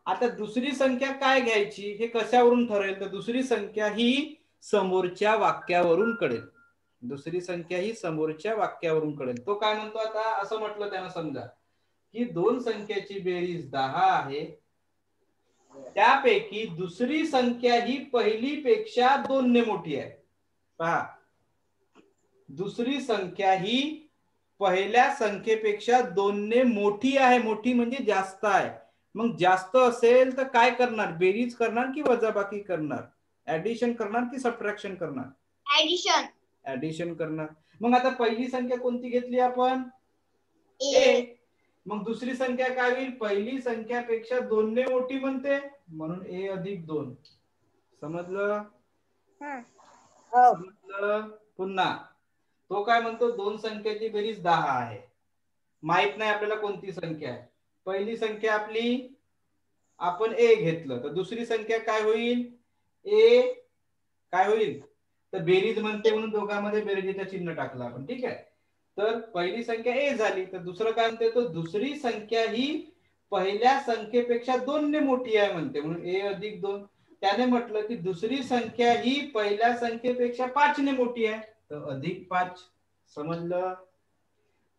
आता दुसरी संख्या काय घ्यायची हे कशावरून ठरेल, तर दुसरी संख्या ही समोरच्या वाक्यावरून कळेल. दुसरी संख्या ही समोरच्या वाक्यावरून कळेल. तो काय म्हणतो आता, असं म्हटलं त्यानं समजा की दोन संख्येची बेरीज 10 आहे त्यापैकी दुसरी संख्या ही पहिली पेक्षा 2 ने मोठी आहे. पहा, दुसरी संख्या ही पहिल्या संख्येपेक्षा 2 ने मोठी आहे. मोठी म्हणजे जास्त आहे. मग जास्त असेल तर काय करणार? बेरीज करणार की वजाबाकी करणार? ऍडिशन करणार की सबट्रॅक्शन करणार? ऍडिशन. ऍडिशन करणार. मग आता पहिली संख्या कोणती घेतली आपण? ए. मग दुसरी संख्या काय होईल? पहिली संख्यापेक्षा 2 ने मोठी म्हणते, म्हणून ए अधिक 2. समजलं? समजलं? पुन्हा तो काय म्हणतो? दोन संख्येची बेरीज 10 आहे. माहित नाही आपल्याला कोणती संख्या आहे. पहिली संख्या आपली आपण ए घेतलं, तर दुसरी संख्या काय होईल? ए काय होईल? तर बेरीज म्हणते म्हणून दोघांमध्ये बेरजेचं चिन्ह टाकलं आपण. ठीक आहे. तर पहिली संख्या ए झाली, तर दुसरं काय म्हणते? तो दुसरी संख्या ही पहिल्या संख्येपेक्षा 2 ने मोठी आहे म्हणते, म्हणून ए अधिक 2. त्याने म्हटलं की दुसरी संख्या ही पहिल्या संख्येपेक्षा 5 ने मोठी आहे, तर अधिक 5. समजलं?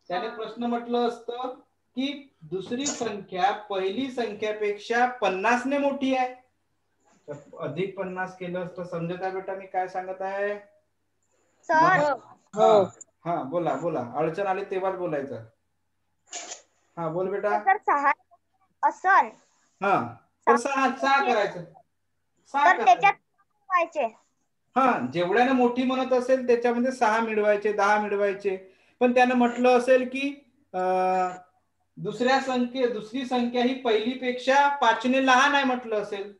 त्याने प्रश्न म्हटलं असतं की दुसरी संख्या पहिली संख्यापेक्षा 50 ने मोठी आहे, तर अधिक 50 केलं असतं. समजत आहे बेटा मी काय सांगत आहे? सर. हा बोला बोला. अडचण आली तेव्हाच बोलायचं. हा बोल बेटा. सर 6 असन. हा तर 6 करायचं. 6 तर त्याच्यात व्हायचे. हा जेवढ्याने मोठी म्हणत असेल त्याच्यामध्ये 6 मिळवायचे, 10 मिळवायचे. पण त्यानं म्हटलं असेल की दुसरी संख्या ही पहिलीपेक्षा 5 ने लहान आहे म्हटलं असेल,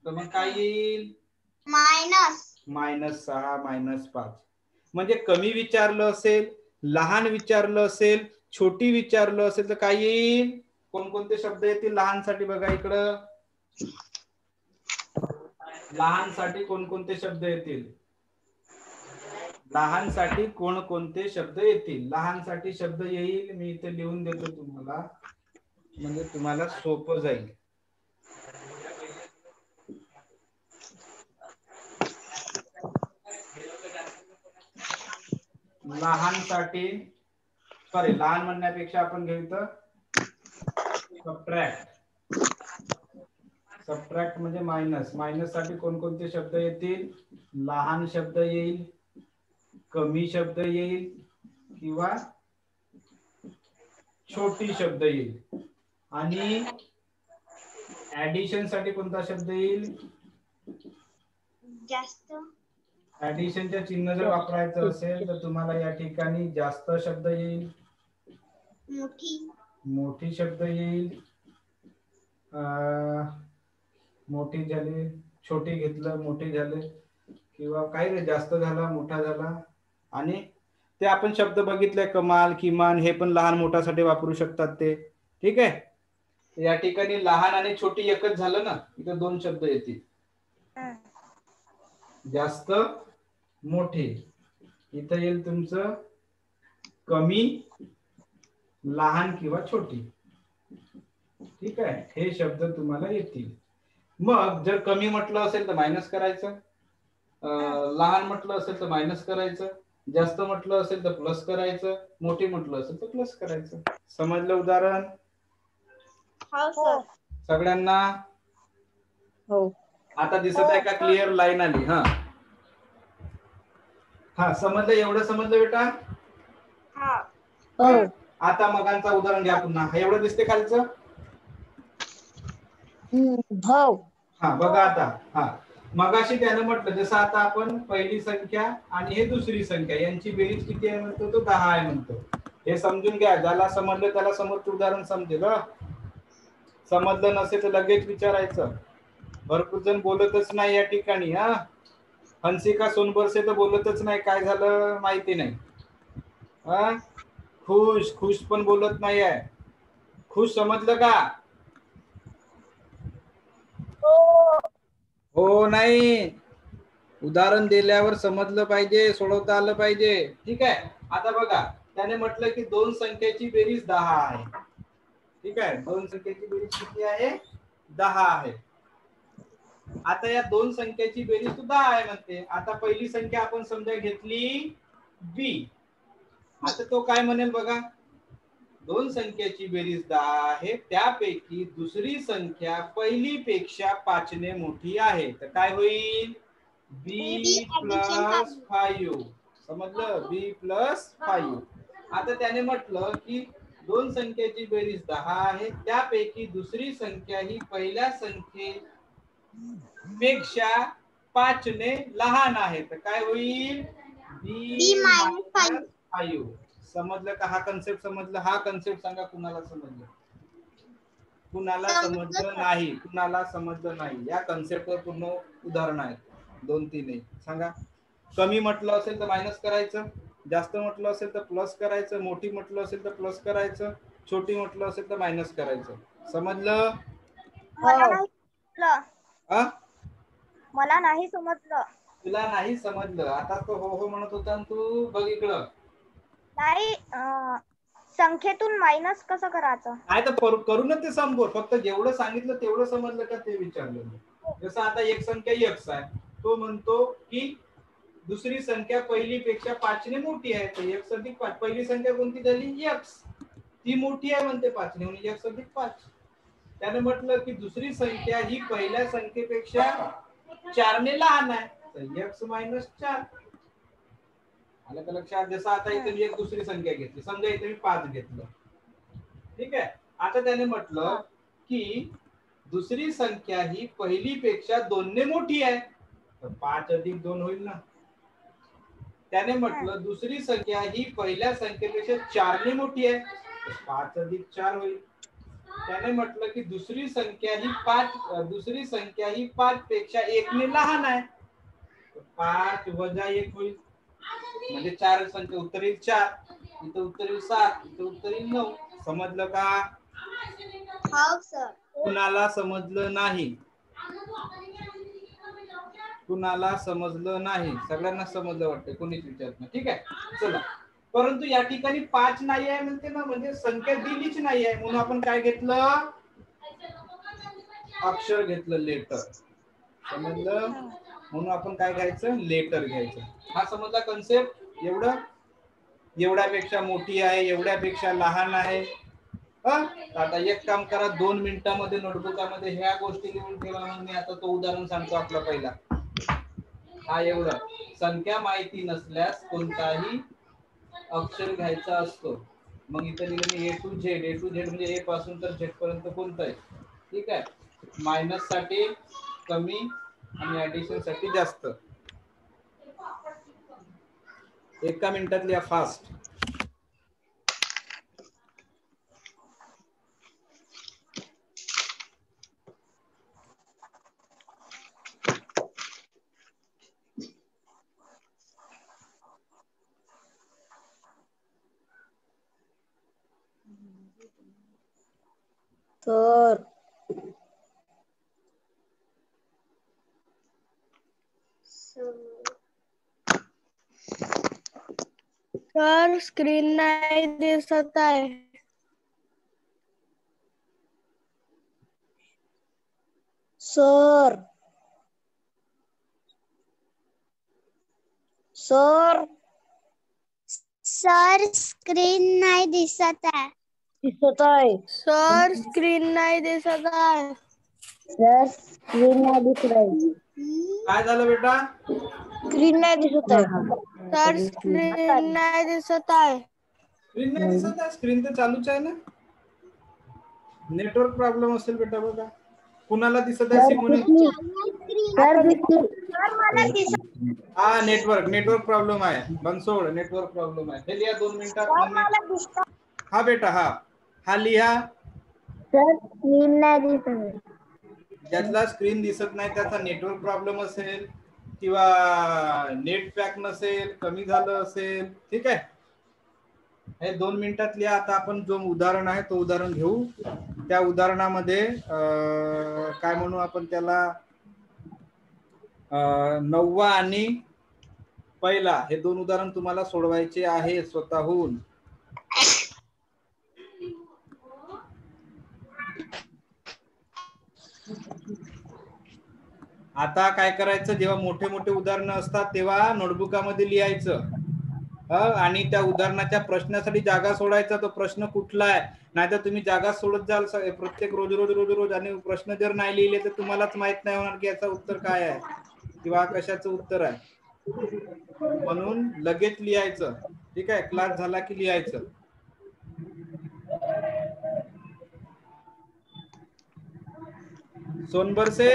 तर मग काय येईल? -6 -5. म्हणजे कमी विचारलं असेल, लहान विचारलं असेल, छोटी विचारलं असेल, तर काय येईल? कोणकोणते शब्द येतील लहानसाठी? बघा इकडं. लहानसाठी कोणकोणते शब्द येतील? लहानसाठी कोणकोणते शब्द येतील? लहानसाठी शब्द येईल, मी इथे लिहून देतो तुम्हाला, म्हणजे तुम्हाला सोपं जाईल. लहानसाठी लहान म्हणण्यापेक्षा आपण घेऊ तर सबट्रॅक्ट. सबट्रॅक्ट म्हणजे मायनस. मायनस साठी कोणकोणते शब्द येतील? लहान शब्द येईल, कमी शब्द येईल किंवा छोटी शब्द येईल. आणि ऍडिशन साठी कोणता शब्द येईल? जास्त. ऍडिशनच्या चिन्ह जर वापरायचं असेल तर तुम्हाला या ठिकाणी जास्त शब्द येईल, मोठी शब्द येईल. मोठी झाली, छोटी घेतलं, मोठी झाले, किंवा काही जास्त झाला, मोठा झाला. आणि ते आपण शब्द बघितले, कमाल, किमान, हे पण लहान मोठासाठी वापरू शकतात ते. ठीक आहे. या ठिकाणी लहान आणि छोटी एकच झालं ना, इथे 2 शब्द येतील. जास्त, मोठे. इथं येईल तुमचं कमी, लहान किंवा छोटी. ठीक आहे. हे शब्द तुम्हाला येतील. मग जर कमी म्हटलं असेल तर मायनस करायचं, लहान म्हटलं असेल तर मायनस करायचं, जास्त म्हटलं असेल तर प्लस करायचं, मोठी म्हटलं असेल तर प्लस करायचं. समजलं उदाहरण? हो सर. सगळ्यांना? हो. आता दिसत आहे का क्लिअर लाईन आली? हा समजलं? एवढं समजलं बेटा? हो. आता मगांचा उदाहरण घ्या पुन्हा. एवढं दिसते खालचं? हो. हा बघा आता. मगाशी त्यानं म्हटलं जसं आता आपण पहिली संख्या आणि हे दुसरी संख्या यांची बेरीज किती आहे म्हणतो? तो 10 आहे म्हणतो. हे समजून घ्या. ज्याला समजलं त्याला समोरचं उदाहरण समजेल. समजलं नसेल तर लगेच विचारायचं. भरपूर जण बोलतच नाही या ठिकाणी. हंसिका सोनबरसे तर बोलतच नाही. काय झालं माहिती नाही. खुश पण बोलत नाही आहे. खुश समजलं का? हो नाही, उदाहरण दिल्यावर समजलं पाहिजे, सोडवता आलं पाहिजे. ठीक आहे. आता बघा, त्याने म्हटलं की 2 संख्येची बेरीज 10 आहे. ठीक आहे. 2 संख्येची बेरीज किती आहे? 10 आहे. आता या 2 संख्येची बेरीज 10 आहे म्हणते. आता पहिली संख्या आपण समजा घेतली बी. आता तो काय म्हणेल बघा, दोन संख्येची बेरीज 10 आहे, त्यापैकी दुसरी संख्या पहिलीपेक्षा 5 ने मोठी आहे, तर काय होईल? बी प्लस 5. समजलं? बी प्लस 5. आता त्याने म्हटलं की दोन संख्येची बेरीज 10 आहे, त्यापैकी दुसरी संख्या ही पहिल्या संख्येपेक्षा 5 ने लहान आहे, तर काय होईल? बी मायनस 5. समजलं का? हा कन्सेप्ट समजलं? हा कन्सेप्ट सांगा कुणाला समजलं, कुणाला समजलं नाही, कुणाला समजलं नाही. या कन्सेप्टवर पूर्ण उदाहरण आहेत, 2-3 सांगा. कमी म्हटलं असेल तर मायनस करायचं, जास्त म्हटलं असेल तर प्लस करायचं, मोठी म्हटलं असेल तर प्लस करायचं, छोटी म्हटलं असेल तर मायनस करायचं. समजलं? मला नाही समजलं. तुला नाही समजलं? आता तो हो हो म्हणत होता तू बघितलं नाही. संख्येतून मायनस कसं करायचं? नाही तर करूनच ते समोर. फक्त जेवढं सांगितलं तेवढं समजलं का ते विचारलं. जसं आता एक संख्या x आहे, तो म्हणतो की दुसरी संख्या पहिलीपेक्षा 5 ने मोठी आहे, तर x अधिक 5. पहिली संख्या कोणती झाली? x. ती मोठी आहे म्हणते 5 ने, म्हणजे x अधिक 5. त्याने म्हटलं की दुसरी संख्या ही पहिल्या संख्येपेक्षा 4 ने लहान आहे, तर x मायनस 4. आलं का लक्षात? जसं आता इथे मी एक दुसरी संख्या घेतली, समजा इथे मी 5 घेतलं, ठीक आहे. आता त्याने म्हटलं की दुसरी संख्या ही पहिलीपेक्षा 2 ने मोठी आहे, तर 5 अधिक 2 होईल ना. त्याने म्हटलं दुसरी संख्या ही पहिल्या संख्येपेक्षा 4 ने मोठी आहे, तर 5 अधिक 4 होईल. त्याने म्हटलं की दुसरी संख्या ही 5 पेक्षा 1 ने लहान आहे, तर 5 वजा 1 होईल, म्हणजे 4 संख्या उत्तर येईल 4, इथं उत्तर येईल 7, इथं उत्तर येईल 9. समजलं का? हो सर. कुणाला समजलं नाही? कुणाला समजलं नाही? सगळ्यांना समजलं वाटतं, कोणीच विचारत नाही. ठीक आहे, चला. परंतु या ठिकाणी 5 नाही आहे म्हणते ना, म्हणजे संख्या दिलीच नाही आहे, म्हणून आपण काय घेतलं? अक्षर घेतलं, लेटर. समजलं? म्हणून आपण काय घ्यायचं? लेटर घ्यायचं. हा समजला कन्सेप्ट? एवढ्यापेक्षा मोठी आहे, एवढ्यापेक्षा लहान आहे. आता एक काम करा, 2 मिनिटांमध्ये नोटबुकामध्ये ह्या गोष्टी लिहून ठेवा. मग मी आता तो उदाहरण सांगतो आपला पहिला. हा एवढं. संख्या माहिती नसल्यास कोणताही अक्षर घ्यायचा असतो. मग इथे लिहिलं मी A to Z. A to Z म्हणजे A पासून तर Z पर्यंत कोणतं आहे, ठीक आहे. मायनस साठी कमी आणि ऍडिशन साठी जास्त. एका मिनिटात लिहा, फास्ट. तर सर स्क्रीन नाही दिसत आहे. सर स्क्रीन नाही दिसत आहे. दिसत आहे सर. स्क्रीन नाही दिसत आहे. सर स्क्रीन नाही दिसत आहे. काय झालं बेटा? स्क्रीन नाही दिसत आहे. सर स्क्रीन नाही दिसत आहे. स्क्रीन नाही दिसत आहे? स्क्रीन तर चालूच आहे ना. नेटवर्क प्रॉब्लेम असेल बेटा. बघा, कुणाला दिसत आहे? सिमोनी. सर दिसली. हा, नेटवर्क प्रॉब्लेम आहे. बनसोड, नेटवर्क प्रॉब्लेम आहे. हे लिहा 2 मिनिटात. हा बेटा, हा लिहा. सर स्क्रीन नाही दिसत आहे. ज्यातला स्क्रीन दिसत नाही त्याचा नेटवर्क प्रॉब्लेम असेल किंवा नेट पॅक नसेल, कमी झालं असेल, ठीक आहे. हे 2 मिनिटात लिहा. आता आपण जो उदाहरण आहे तो उदाहरण घेऊ. त्या उदाहरणामध्ये काय म्हणू आपण त्याला, 9वा आणि पहिला हे 2 उदाहरण तुम्हाला सोडवायचे आहे स्वतःहून. आता काय करायचं, जेव्हा मोठे मोठे उदाहरणं असतात तेव्हा नोटबुकामध्ये लिहायचं. आणि त्या उदाहरणाच्या प्रश्नासाठी जागा सोडायचा. तो प्रश्न कुठला आहे, नाहीतर तुम्ही जागा सोडत जाल प्रत्येक रोज रोज रोज रोज, आणि प्रश्न जर नाही लिहिले तर तुम्हालाच माहित नाही होणार की याचं उत्तर काय आहे किंवा कशाचं उत्तर आहे. म्हणून लगेच लिहायचं. ठीक आहे, क्लास झाला की लिहायचं. सोनबरसे,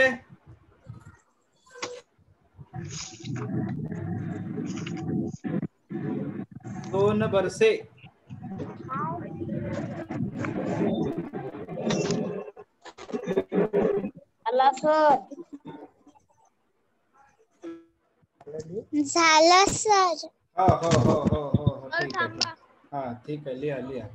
सोनबरसे, झालं सर. हो हो हो हो हो हो, ठीक आहे. हा ठीक आहे, लिहा लिहा.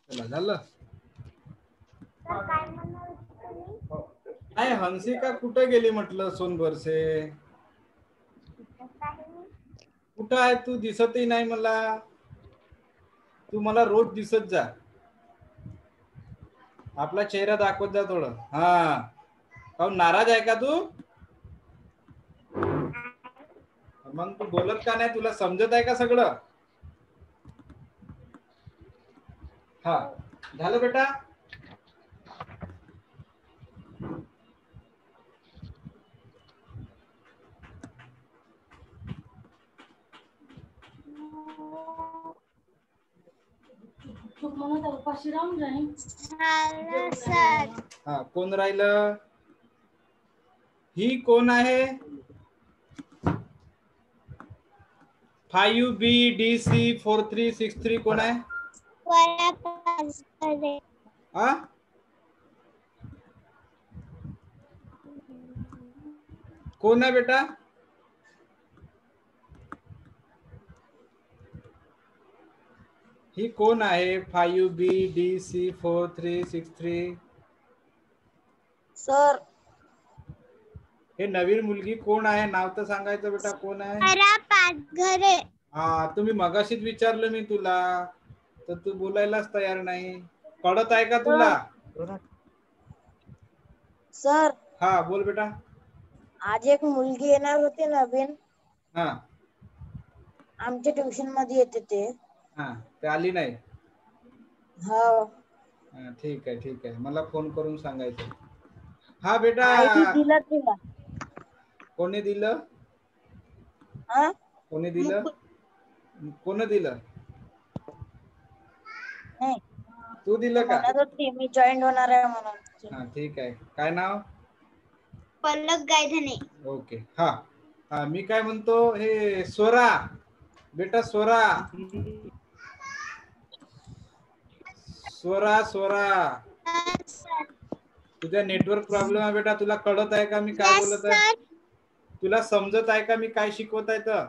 चला झालं. नाही, हंसिका कुठे गेली म्हटलं? सोनबरसे कुठं आहे तू? दिसतही नाही मला. तू मला रोज दिसत जा, आपला चेहरा दाखवत जा थोडं. हा, काहून नाराज आहे का तू? मग तू बोलत का नाही? तुला समजत आहे का सगळं? हा, झालं बेटा? झालं सर. हा, कोण राहिलं? ही कोण आहे? 5BDC4363 कोण आहे? हा, कोण आहे बेटा? ही कोण आहे 5BDC4363? सर हे नवीन मुलगी कोण आहे? नाव तर सांगायचं बेटा, कोण आहे? पाचघरे. हा, तुम्ही मगाशीच विचारलं मी तुला, तर तू बोलायलाच तयार नाही. कळत आहे का तुला? सर हा, बोल बेटा. आज एक मुलगी येणार होती नवीन, हा आमच्या ट्युशन मध्ये येते ते. हा, ते आली नाही. हो, हा, ठीक आहे ठीक आहे, मला फोन करून सांगायचं. हा बेटा, आयडी दिला तिला. कोणी दिलं? हा, कोणी दिलं? कोण दिलं? नाही तू दिलं का? म्हणत होती मी जॉईन होणार आहे म्हणून. हा, ठीक आहे. काय नाव? पल्लव गायधने. ओके. हा हा, मी काय म्हणतो, हे स्वरा बेटा, स्वरा स्वरा स्वरा, तुझ्या नेटवर्क प्रॉब्लेम आहे बेटा. तुला कळत आहे का मी काय बोलत आहे? तुला समजत आहे का मी काय शिकवत आहे तर?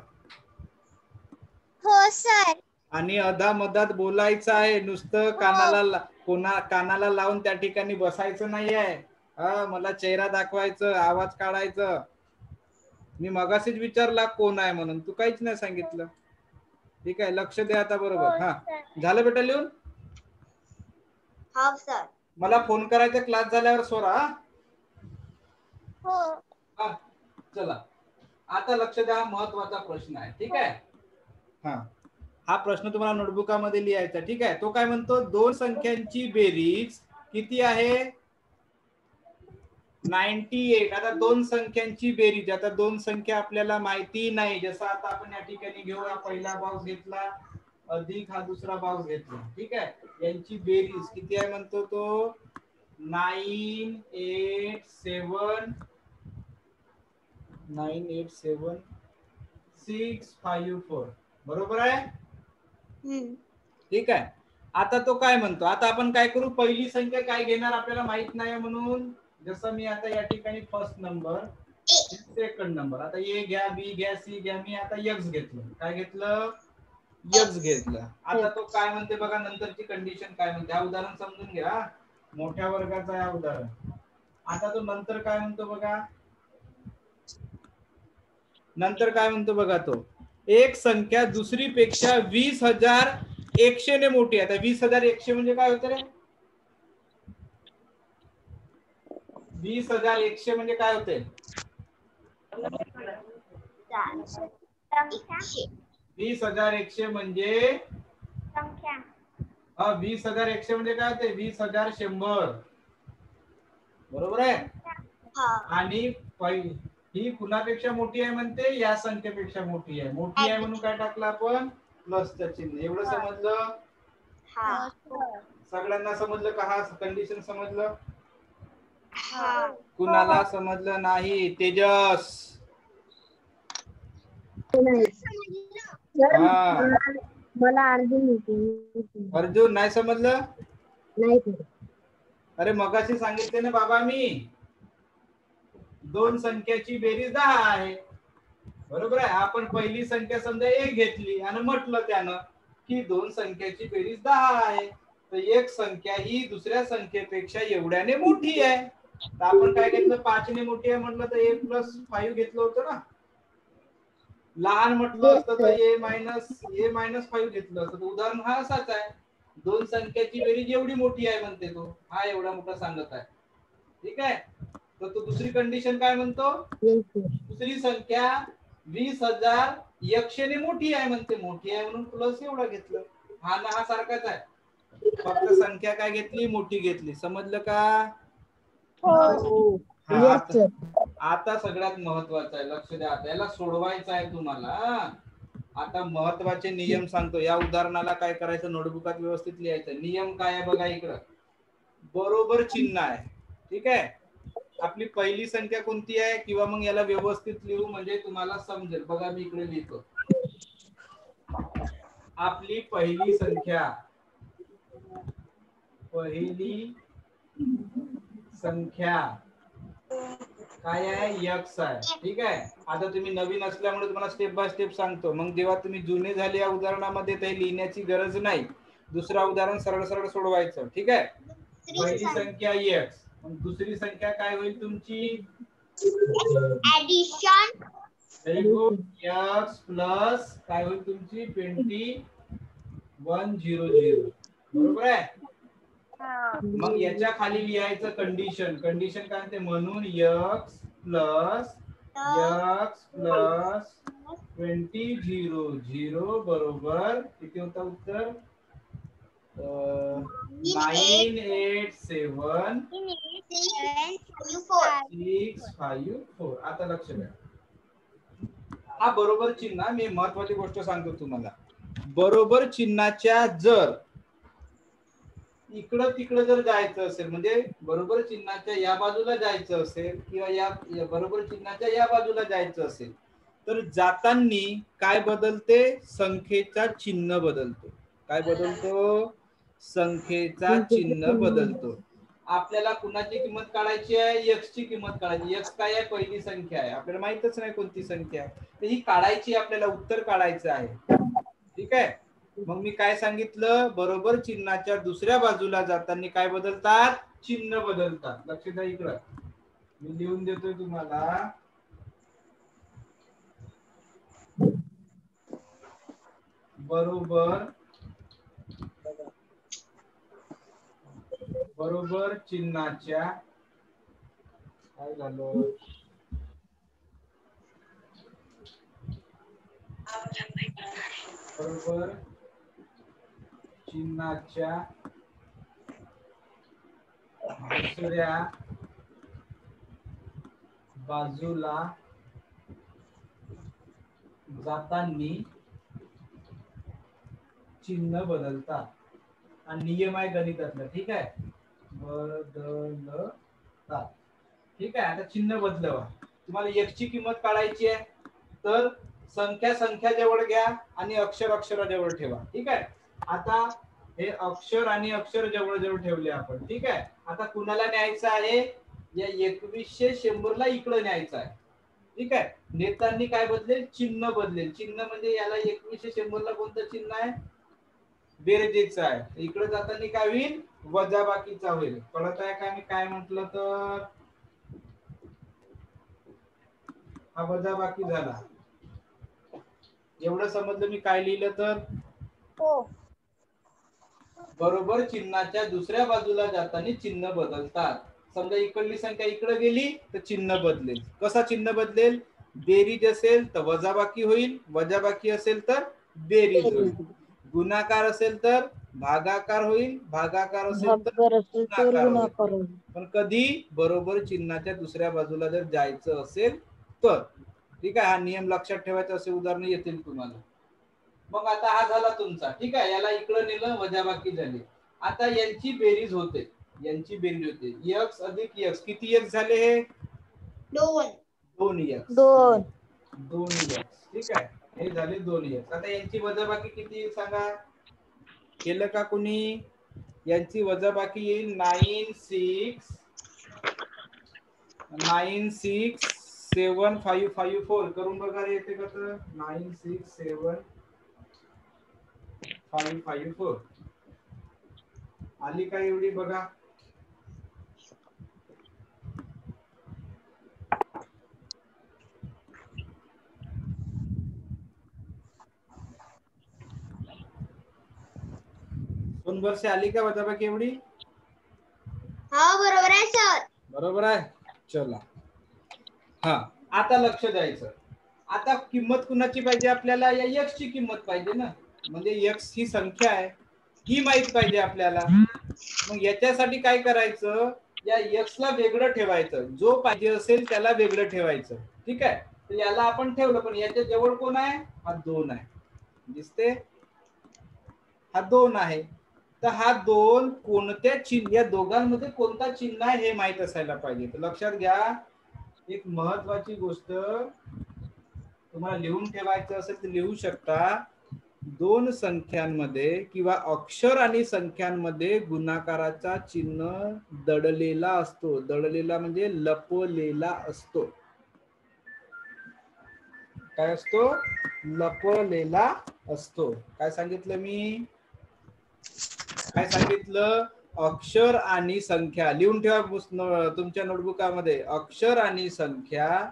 हो सर. आणि अधामधात बोलायचं आहे, नुसतं कानाला लावून त्या ठिकाणी बसायचं नाही आहे. हा, मला चेहरा दाखवायचं, आवाज काढायचं. मी मगाशीच विचारला कोण आहे म्हणून, तू काहीच नाही सांगितलं. ठीक आहे, लक्ष दे आता बरोबर. हा, झालं बेटा लिहून? हो सर. मला फोन करायचा क्लास झाल्यावर स्वरा. हो. हा, चला आता लक्ष द्या, महत्वाचा प्रश्न आहे. ठीक आहे. हा प्रश्न तुम्हाला नोटबुकामध्ये लिहायचा. ठीक आहे. तो काय म्हणतो, दोन संख्यांची बेरीज किती आहे? 98. आता दोन संख्यांची बेरीज, आता दोन संख्या आपल्याला माहिती नाही. जसं आता आपण या ठिकाणी घेऊया, पहिला बॉक्स घेतला अधिक हा दुसरा बॉक्स घेतला. ठीक आहे, यांची बेरीज किती आहे म्हणतो तो? 987654. बरोबर आहे? ठीक आहे. आता तो काय म्हणतो, आता आपण काय करू, पहिली संख्या काय घेणार आपल्याला माहित नाही म्हणून. जसं मी आता या ठिकाणी फर्स्ट नंबर सेकंड नंबर. आता ए घ्या, बी घ्या, सी घ्या, मी आता एक्स घेतलं. काय घेतलं? एक्स घेतलं. आता तो काय म्हणते बघा, नंतरची कंडिशन काय म्हणते. हा उदाहरण समजून घ्या, मोठ्या वर्गाचं आहे उदाहरण. आता तो नंतर काय म्हणतो बघा, नंतर काय म्हणतो बघा, तो एक संख्या दुसरी पेक्षा 20,100 ने मोठी आहे. आता 20,100 म्हणजे काय होतं रे? 20,100 म्हणजे काय होते? 20,100 म्हणजे संख्या. 20,100 म्हणजे काय होते? 20,100. बरोबर आहे. आणि ही कुणापेक्षा मोठी आहे म्हणते? या संख्येपेक्षा मोठी आहे. मोठी आहे म्हणून काय टाकलं आपण? प्लसचं चिन्ह. एवढं समजलं? सगळ्यांना समजलं का? हा कंडिशन समजलं? कुणाला समजलं नाही? तेजस, मला अर्जुन नाही समजलं? नाही. अरे मगाशी सांगितले ना बाबा, मी दोन संख्याची बेरीज 10 आहे. बरोबर आहे. आपण पहिली संख्या समजा 1 घेतली आणि म्हटलं त्यानं की दोन संख्याची बेरीज 10 आहे. तर एक संख्या ही दुसऱ्या संख्येपेक्षा एवढ्याने मोठी आहे. तर आपण काय घेतलं? 5 ने मोठी आहे म्हटलं तर a + 5 घेतलं होतं ना. लहान म्हटलं असतं तर a - 5 घेतलं असतं. उदाहरण हा असाच आहे. दोन संख्याची बेरीज एवढी मोठी आहे म्हणते तो. हा एवढा मोठा सांगत आहे. ठीक आहे. तर तो दुसरी कंडिशन काय म्हणतो? दुसरी संख्या 20,100 ने मोठी आहे म्हणते. मोठी आहे म्हणून प्लस एवढा घेतलं. हा ना हा सारखाच आहे. फक्त संख्या काय घेतली? मोठी घेतली. समजलं का? आता सगळ्यात महत्वाचं आहे, लक्ष द्या. याला सोडवायचं आहे तुम्हाला. आता महत्वाचे नियम सांगतो. या उदाहरणाला काय करायचं? नोटबुकात व्यवस्थित लिहायचं. नियम काय आहे बघा इकडं. बरोबर चिन्ह आहे. ठीक आहे. आपली पहिली संख्या कोणती आहे? किंवा मग याला व्यवस्थित लिहू म्हणजे तुम्हाला समजेल. बघा मी इकडे लिहितो. आपली पहिली संख्या काय आहे? x आहे. ठीक आहे. आता तुम्ही नवीन असल्यामुळे तुम्हाला स्टेप बाय स्टेप सांगतो. मग जेव्हा तुम्ही जुने झाले या उदाहरणामध्ये ते लिहिण्याची गरज नाही. दुसरा उदाहरण सरळ सरळ सोडवायचं. ठीक आहे. पहिली संख्या x, मग दुसरी संख्या काय होईल तुमची? ऍडिशन. x प्लस काय होईल तुमची? 2100. बरोबर आहे. मग याच्या खाली लिहायचं कंडिशन. कंडिशन काय म्हणते? म्हणून x प्लस 2000 बरोबर किती होता उत्तर? 987,654. आता लक्ष द्या. हा बरोबर चिन्ह. मी महत्वाची गोष्ट सांगतो तुम्हाला. बरोबर चिन्हाच्या जर इकडं तिकडं जर जायचं असेल, म्हणजे बरोबर चिन्हाच्या या बाजूला जायचं असेल किंवा या बरोबर चिन्हाच्या या बाजूला जायचं असेल, तर जाताना काय बदलते? संख्येचा चिन्ह बदलतो. काय बदलतो? संख्येचा चिन्ह बदलतो. आपल्याला कुणाची किंमत काढायची आहे? x ची किंमत काढायची. x काय आहे? पहिली संख्या आहे. आपल्याला माहितच नाही कोणती संख्या आहे. तर ही काढायची, आपल्याला उत्तर काढायचं आहे. ठीक आहे. मग मी काय सांगितलं? बरोबर चिन्हाच्या दुसऱ्या बाजूला जाताना काय बदलतात? चिन्ह बदलतात. लक्ष द्या इकडं. मी लिहून देतोय तुम्हाला. बरोबर चिन्हाच्या काय झालं? बरोबर चिन्हाच्या दुसऱ्या बाजूला जाताना चिन्ह बदलतात. आणि नियम आहे गणितातला. ठीक आहे. बदलतात. ठीक आहे. आता चिन्ह बदलवा. तुम्हाला x ची किंमत काढायची आहे, तर संख्या जवळ घ्या आणि अक्षर जवळ ठेवा. ठीक आहे. आता हे अक्षर आणि अक्षर जवळ जवळ ठेवले आपण. ठीक आहे. आता कुणाला न्यायचं आहे? या 2100 ला इकडे न्यायचं आहे. ठीक आहे. नेतांनी काय बदलेल, चिन्ह बदलेल. चिन्ह म्हणजे याला 2100 ला कोणतं चिन्ह आहे, बेरजेचं आहे. इकडे जाताना काय होईल, वजाबाकीचा होईल. कळत आहे का मी काय म्हंटल तर, हा वजाबाकी झाला. एवढं समजलं मी काय लिहिलं तर, हो. बरोबर चिन्हाच्या दुसऱ्या बाजूला जाताना चिन्ह बदलतात. समजा इकडली संख्या इकडे गेली तर चिन्ह बदलेल. कसा चिन्ह बदलेल, बेरीज असेल तर वजाबाकी होईल, वजाबाकी असेल तर बेरीज होईल, गुणाकार असेल तर भागाकार होईल, भागाकार असेल तर गुणाकार होईल. पण कधी, बरोबर चिन्हाच्या दुसऱ्या बाजूला जर जायचं असेल तर. ठीक आहे, हा नियम लक्षात ठेवायचा. असे उदाहरण येतील तुम्हाला. मग आता हा झाला तुमचा. ठीक आहे, याला इकडे नेलं, वजाबाकी झाली. आता यांची बेरीज होते, यांची बेरीज होते. x अधिक x, किती x झाले हे, 2x. 2x. ठीक आहे, हे झाले 2x. आता यांची वजाबाकी किती सांगा, केलं का कुणी, यांची वजाबाकी येईल 96754. करून बघा रे, येते कसं, 96754 आली का एवढी बघा. दोन वर्ष आली का वजाबाकी एवढी. हो बरोबर आहे सर. बरोबर आहे. चला, हा आता लक्ष द्यायचं. आता किंमत कुणाची पाहिजे आपल्याला, या x ची किंमत पाहिजे ना. म्हणजे x ही संख्या आहे, ही माहित पाहिजे आपल्याला. मग याच्यासाठी काय करायचं, या x ला वेगळं ठेवायचं. जो पाहिजे असेल त्याला वेगळं ठेवायचं. ठीक आहे, तर याला आपण ठेवलं, पण याच्या जवळ कोण आहे, हा 2 आहे. दिसते, हा 2 आहे. तर हा 2 कोणत्या चिन्ह, या दोघांमध्ये कोणता चिन्ह आहे हे माहित असायला पाहिजे. तर लक्षात घ्या, एक महत्वाची गोष्ट तुम्हाला लिहून ठेवायचं असेल तर लिहू शकता. दोन संख्यांमध्ये किंवा अक्षर आणि संख्यांमध्ये गुणाकाराचा चिन्ह दडलेला असतो. दडलेला म्हणजे लपलेला असतो. काय असतो, लपलेला असतो. काय सांगितलं मी, काय सांगितलं, अक्षर आणि संख्या लिहून ठेवा तुमच्या नोटबुकामध्ये. अक्षर आणि संख्या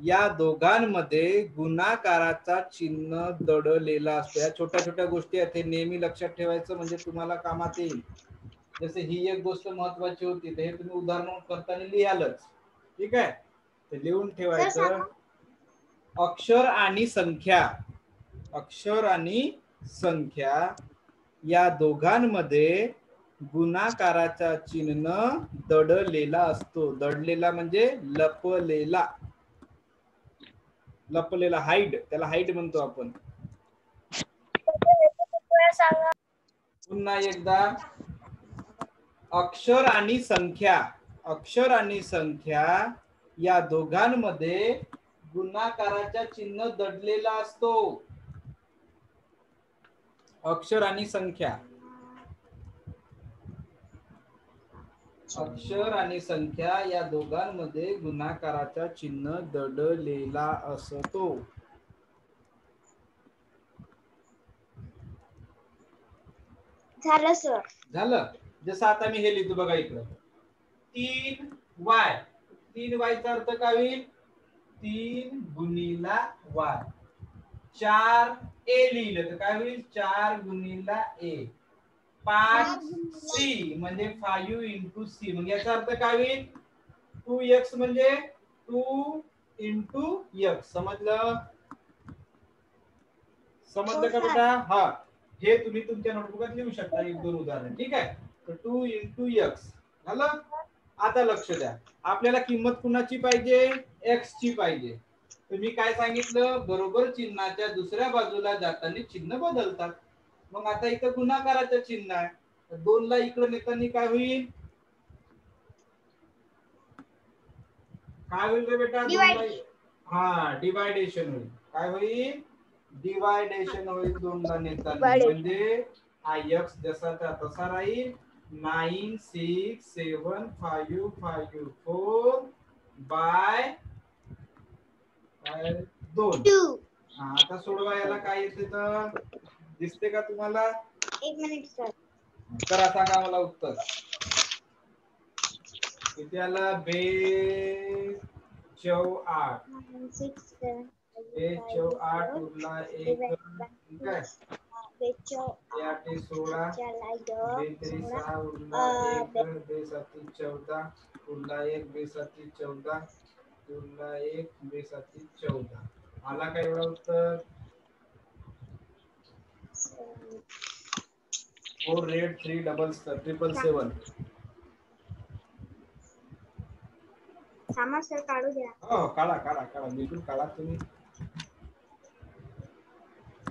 या दोघांमध्ये गुणाकाराचा चिन्ह दडलेला असतो. या छोट्या छोट्या गोष्टी आहेत, हे नेहमी लक्षात ठेवायचं, म्हणजे तुम्हाला कामात येईल. जसे ही एक गोष्ट महत्वाची होती, तर हे तुम्ही उदाहरण करताना लिहालच. ठीक आहे, ते लिहून ठेवायचं. अक्षर आणि संख्या, अक्षर आणि संख्या या दोघांमध्ये गुणाकाराचा चिन्ह दडलेला असतो. दडलेला म्हणजे लपलेला. लपलेला, हाईड, त्याला हाईड म्हणतो आपण. पुन्हा एकदा, अक्षर आणि संख्या, अक्षर आणि संख्या या दोघांमध्ये गुणाकाराचा चिन्ह दडलेला असतो. अक्षर आणि संख्या, अक्षर आणि संख्या या दोघांमध्ये गुणाकाराचा चिन्ह दडलेला असतो. झालं सर. झालं. जसं आता मी हे लिहितो बघा इकडं, 3y. 3y चा अर्थ काय होईल, 3 गुणिला y. 4a लिहिलं तर काय होईल, 4 गुणिला a. 5c म्हणजे 5 इंटू c. म्हणजे याचा अर्थ काय होईल, 2x म्हणजे 2 इंटू x. समजलं, समजलं का बेटा. हा, हे तुम्ही तुमच्या नोटबुकात लिहू शकता, एक दोन उदाहरण. ठीक आहे, तर 2 इंटू x झालं. आता लक्ष द्या, आपल्याला किंमत कुणाची पाहिजे, x ची पाहिजे. तर मी काय सांगितलं, बरोबर चिन्हाच्या दुसऱ्या बाजूला जाताना चिन्ह बदलतात. मग आता इथं गुणाकाराचं चिन्ह आहे, तर 2 ला इकडे नेताना काय होईल, काय होईल रे बेटा, 2 ला, हा डिवायडेशन होईल. काय होईल, डिवायडेशन होईल 2 ला नेताना. म्हणजे हा x जसाचा तसा राहील. 96754 बाय काय 2. 2. आता सोडवा, याला काय येते तर दिसते का तुम्हाला? 1 मिनिट सर. करा, सांगा मला उत्तर किती आलं. बेस 8. 8 उरला 1. ठीक आहे. 16 बेस 6 उरला 1 बेस 14 उरला 1 बेस 14 उरला 1 बेस 14. आला काय एवढा उत्तर? 4 8 3 777. सामा सर काढू द्या. हो, काढा काढा काढा, बिलकुल काढा, तुम्ही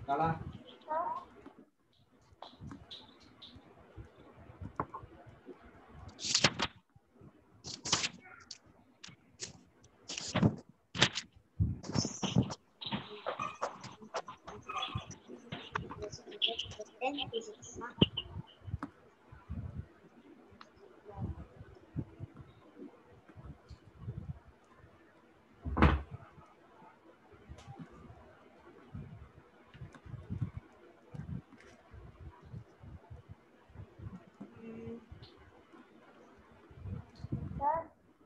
काढा.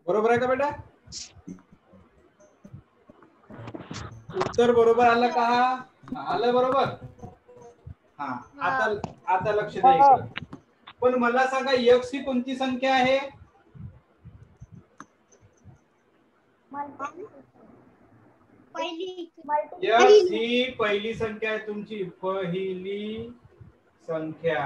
बरोबर आहे का बेटा? उत्तर बरोबर आलं का? आलं बरोबर. हा, आता लक्ष द्या इकडं. पण मला सांगा, x ही कोणती संख्या आहे? x ही पहिली संख्या आहे तुमची, पहिली संख्या.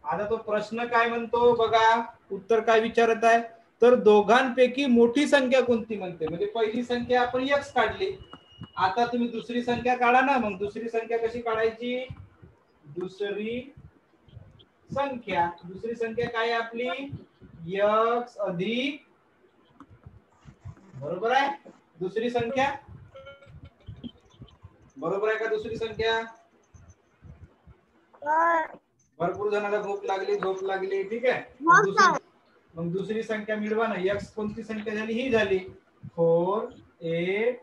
आता तो प्रश्न काय म्हणतो बघा, उत्तर काय विचारत आहे तर दोघांपैकी मोठी संख्या कोणती म्हणते. म्हणजे पहिली संख्या आपण x काढली, आता तुम्ही दुसरी संख्या काढा ना. मग दुसरी संख्या कशी काढायची? दुसरी संख्या काय आहे आपली? x अधिक, बरोबर आहे दुसरी संख्या? बरोबर आहे का दुसरी संख्या? भरपूर जणांना झोप लागली. ठीक आहे. मग दुसरी संख्या मिळवा ना. x कोणती संख्या झाली? ही झाली. 4 8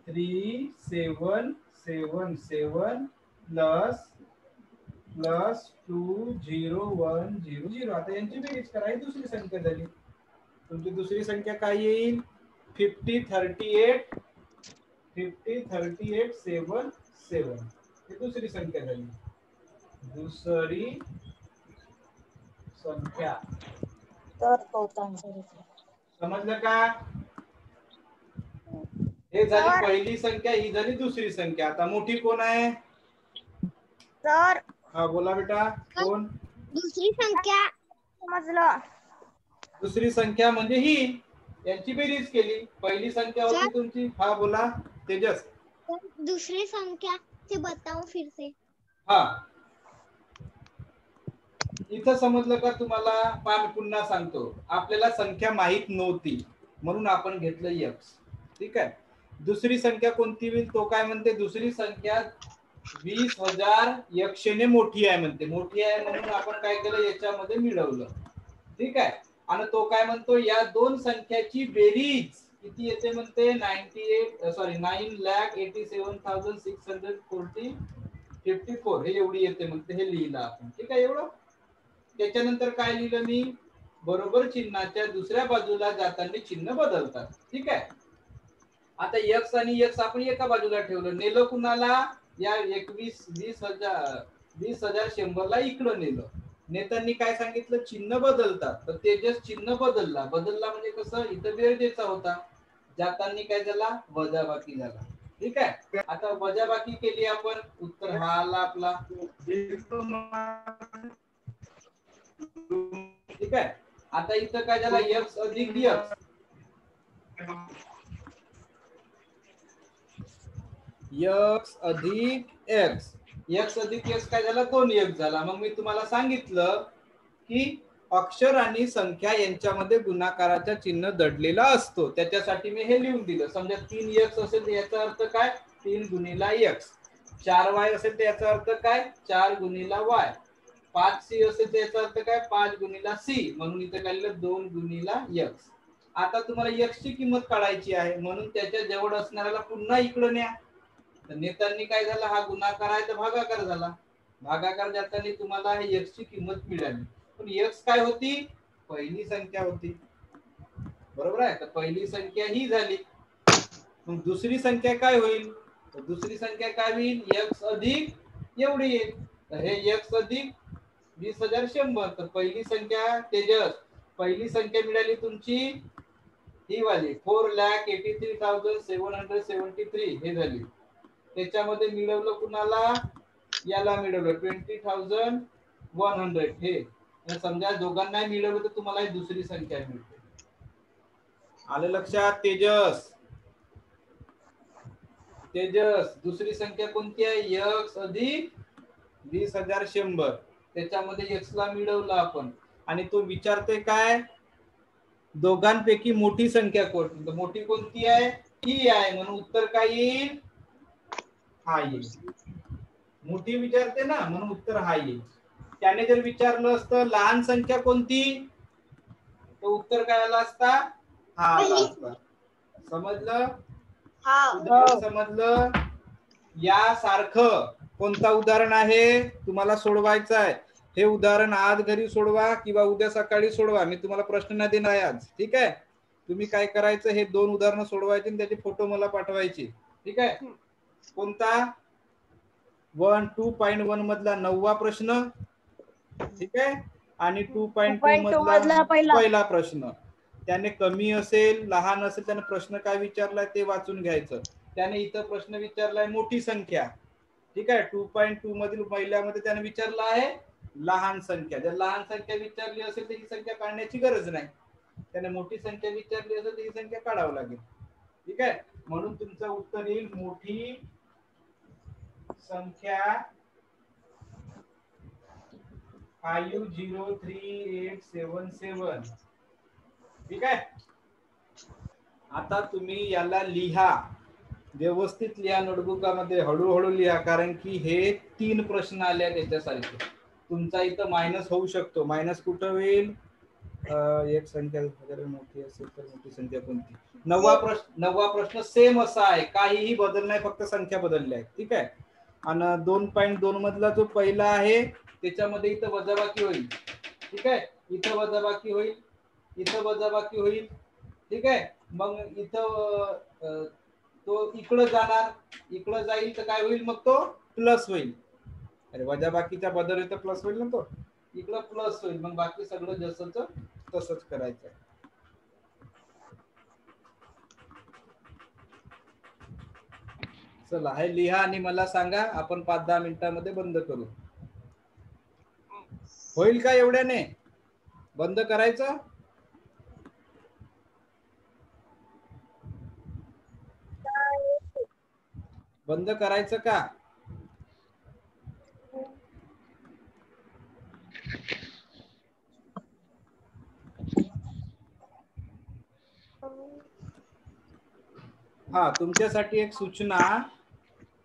3 7 7 7 प्लस 2 0 1 0 0. आता यांची बेरीज करा, ही दुसरी संख्या झाली. तुमची दुसरी संख्या काय येईल? 50 38 7 7. ही दुसरी संख्या झाली. दुसरी संख्या. समजलं का? हे झाली पहिली संख्या, ही झाली दुसरी संख्या. आता मोठी कोण आहे सर? हा, बोला बेटा. कोण? दुसरी संख्या. समजलं. दुसरी संख्या म्हणजे ही, यांची बेरीज केली. पहिली संख्या होती तुमची. हा, बोला तेजस. दुसरी संख्या से बताओ फिर से. हा, इथं समजलं का तुम्हाला? मी पुन्हा सांगतो. आपल्याला संख्या माहित नव्हती म्हणून आपण घेतलं x. ठीक आहे. दुसरी संख्या कोणती होईल? तो काय म्हणते? दुसरी संख्या 20,100 ने मोठी आहे म्हणते. मोठी आहे म्हणून आपण काय केलं? याच्यामध्ये मिळवलं. ठीक आहे. आणि तो काय म्हणतो? या दोन संख्याची बेरीज किती येते म्हणते? 9,87,640 हे एवढी येते म्हणते. हे लिहिलं आपण. ठीक आहे. एवढं. त्याच्यानंतर काय लिहिलं मी? बरोबर चिन्हाच्या दुसऱ्या बाजूला जाताना चिन्ह बदलतात. ठीक आहे. आता x आणि x आपण एका बाजूला ठेवलं. नेलं कुणाला? या 20,100 ला इकडं नेलं. नेत्यांनी काय सांगितलं? चिन्ह बदलतात. तर तेजस चिन्ह बदलला म्हणजे कसं? इथं बेरजेचा होता, जाताना काय झाला? वजाबाकी झाला. ठीक आहे. आता वजाबाकी केली आपण, उत्तर हा आला आपला. ठीक आहे. आता इथं काय झाला? x अधिक x. x अधिक x काय झाला? 2x झाला. मग मी तुम्हाला सांगितलं की अक्षर आणि संख्या यांच्यामध्ये गुणाकाराचा चिन्ह दडलेला असतो. त्याच्यासाठी मी हे लिहून दिलं. समजा 3x असेल तर याचा अर्थ काय? 3 गुणिला x. 4y असेल तर याचा अर्थ काय? 4 गुणिला y. 5c असेल तर याचा अर्थ काय? 5 गुणिला c. म्हणून इथे काय लिहिलं? 2 गुणिला x. आता तुम्हाला x ची किंमत काढायची आहे, म्हणून त्याच्या जवळ असणाऱ्याला पुन्हा इकडे न्या. तर नेतांनी काय झाला, हा गुणाकार आहे तर भागाकार झाला. भागाकार जाताना तुम्हाला x ची किंमत मिळाली, पण x काय होती, पहिली संख्या होती. बरोबर आहे. तर पहिली संख्या ही झाली. मग दुसरी संख्या काय होईल, तर दुसरी संख्या काय होईल, x अधिक एवढी येईल. तर हे x अधिक 20,100. तर पहिली संख्या तेजस, पहिली संख्या मिळाली तुमची ही वाली 4,83,773 हे झाली. त्याच्यामध्ये मिळवलं कुणाला, याला मिळवलं 20,100 हे. समजा दोघांना मिळवलं तर तुम्हाला ही दुसरी संख्या मिळते. आलं लक्षात तेजस? तेजस दुसरी संख्या कोणती आहे, x अधिक 20,100. त्याच्यामध्ये x ला मिळवलं आपण, आणि तो विचारते काय, दोघांपैकी मोठी संख्या कोणती, तर मोठी कोणती आहे, ही आहे. म्हणून उत्तर काय येईल, हा येईल. मोठी विचारते ना, म्हणून उत्तर हा येईल. त्याने जर विचारलं असतं लहान संख्या कोणती, तर उत्तर काय आला असता, हा आला असता. समजलं? समजलं? यासारखं कोणता उदाहरण आहे तुम्हाला सोडवायचं आहे, हे उदाहरण आज घरी सोडवा किंवा उद्या सकाळी सोडवा. मी तुम्हाला प्रश्न नाही देणार आज, ठीक आहे? तुम्ही काय करायचं, हे 2 उदाहरणं सोडवायची आणि त्याचे फोटो मला पाठवायचे, ठीक आहे? कोणता 2.1 मधला 9वा प्रश्न, ठीक आहे, आणि 2.2 मधला पहिला प्रश्न. त्याने कमी असेल लहान असेल, त्याने प्रश्न काय विचारलाय ते वाचून घ्यायचं. त्याने इथं प्रश्न विचारलाय मोठी संख्या, ठीक आहे. 2.2 मधील पहिल्यामध्ये त्याने विचारला आहे लहान संख्या. जर लहान संख्या विचारली असेल तर ही संख्या काढण्याची गरज नाही. त्याने मोठी संख्या विचारली असेल तर ही संख्या काढावं लागेल, ठीक आहे. म्हणून तुमचं उत्तर येईल मोठी संख्या 503,877, ठीक आहे. आता तुम्ही याला लिहा, व्यवस्थित लिहा नोटबुकामध्ये, हळूहळू लिहा, कारण की हे 3 प्रश्न आले त्याच्यासारखे. तुमचा इथं मायनस होऊ शकतो. मायनस कुठं होईल, एक संख्या मोठी असेल तर मोठी संख्या कोणती. 9वा प्रश्न सेम असा आहे, काहीही बदल नाही, फक्त संख्या बदलल्या आहेत, ठीक आहे. आणि 2.2 मधला जो पहिला आहे त्याच्यामध्ये इथं वजाबाकी होईल, ठीक आहे. इथं वजाबाकी होईल, इथं वजाबाकी होईल, ठीक आहे. मग इथं तो इकडं जाणार, इकडं जाईल तर काय होईल, मग तो प्लस होईल. अरे वजाबाकीचा बदल होईल तर प्लस होईल ना, तो इकडं प्लस होईल. मग बाकी सगळं जसंच तसंच करायचं. चला हे लिहा आणि मला सांगा, आपण 5-10 मिनिटांमध्ये बंद करू. होईल का एवढ्याने? बंद करायचं? बंद करायचं का? हा, तुमच्यासाठी एक सूचना.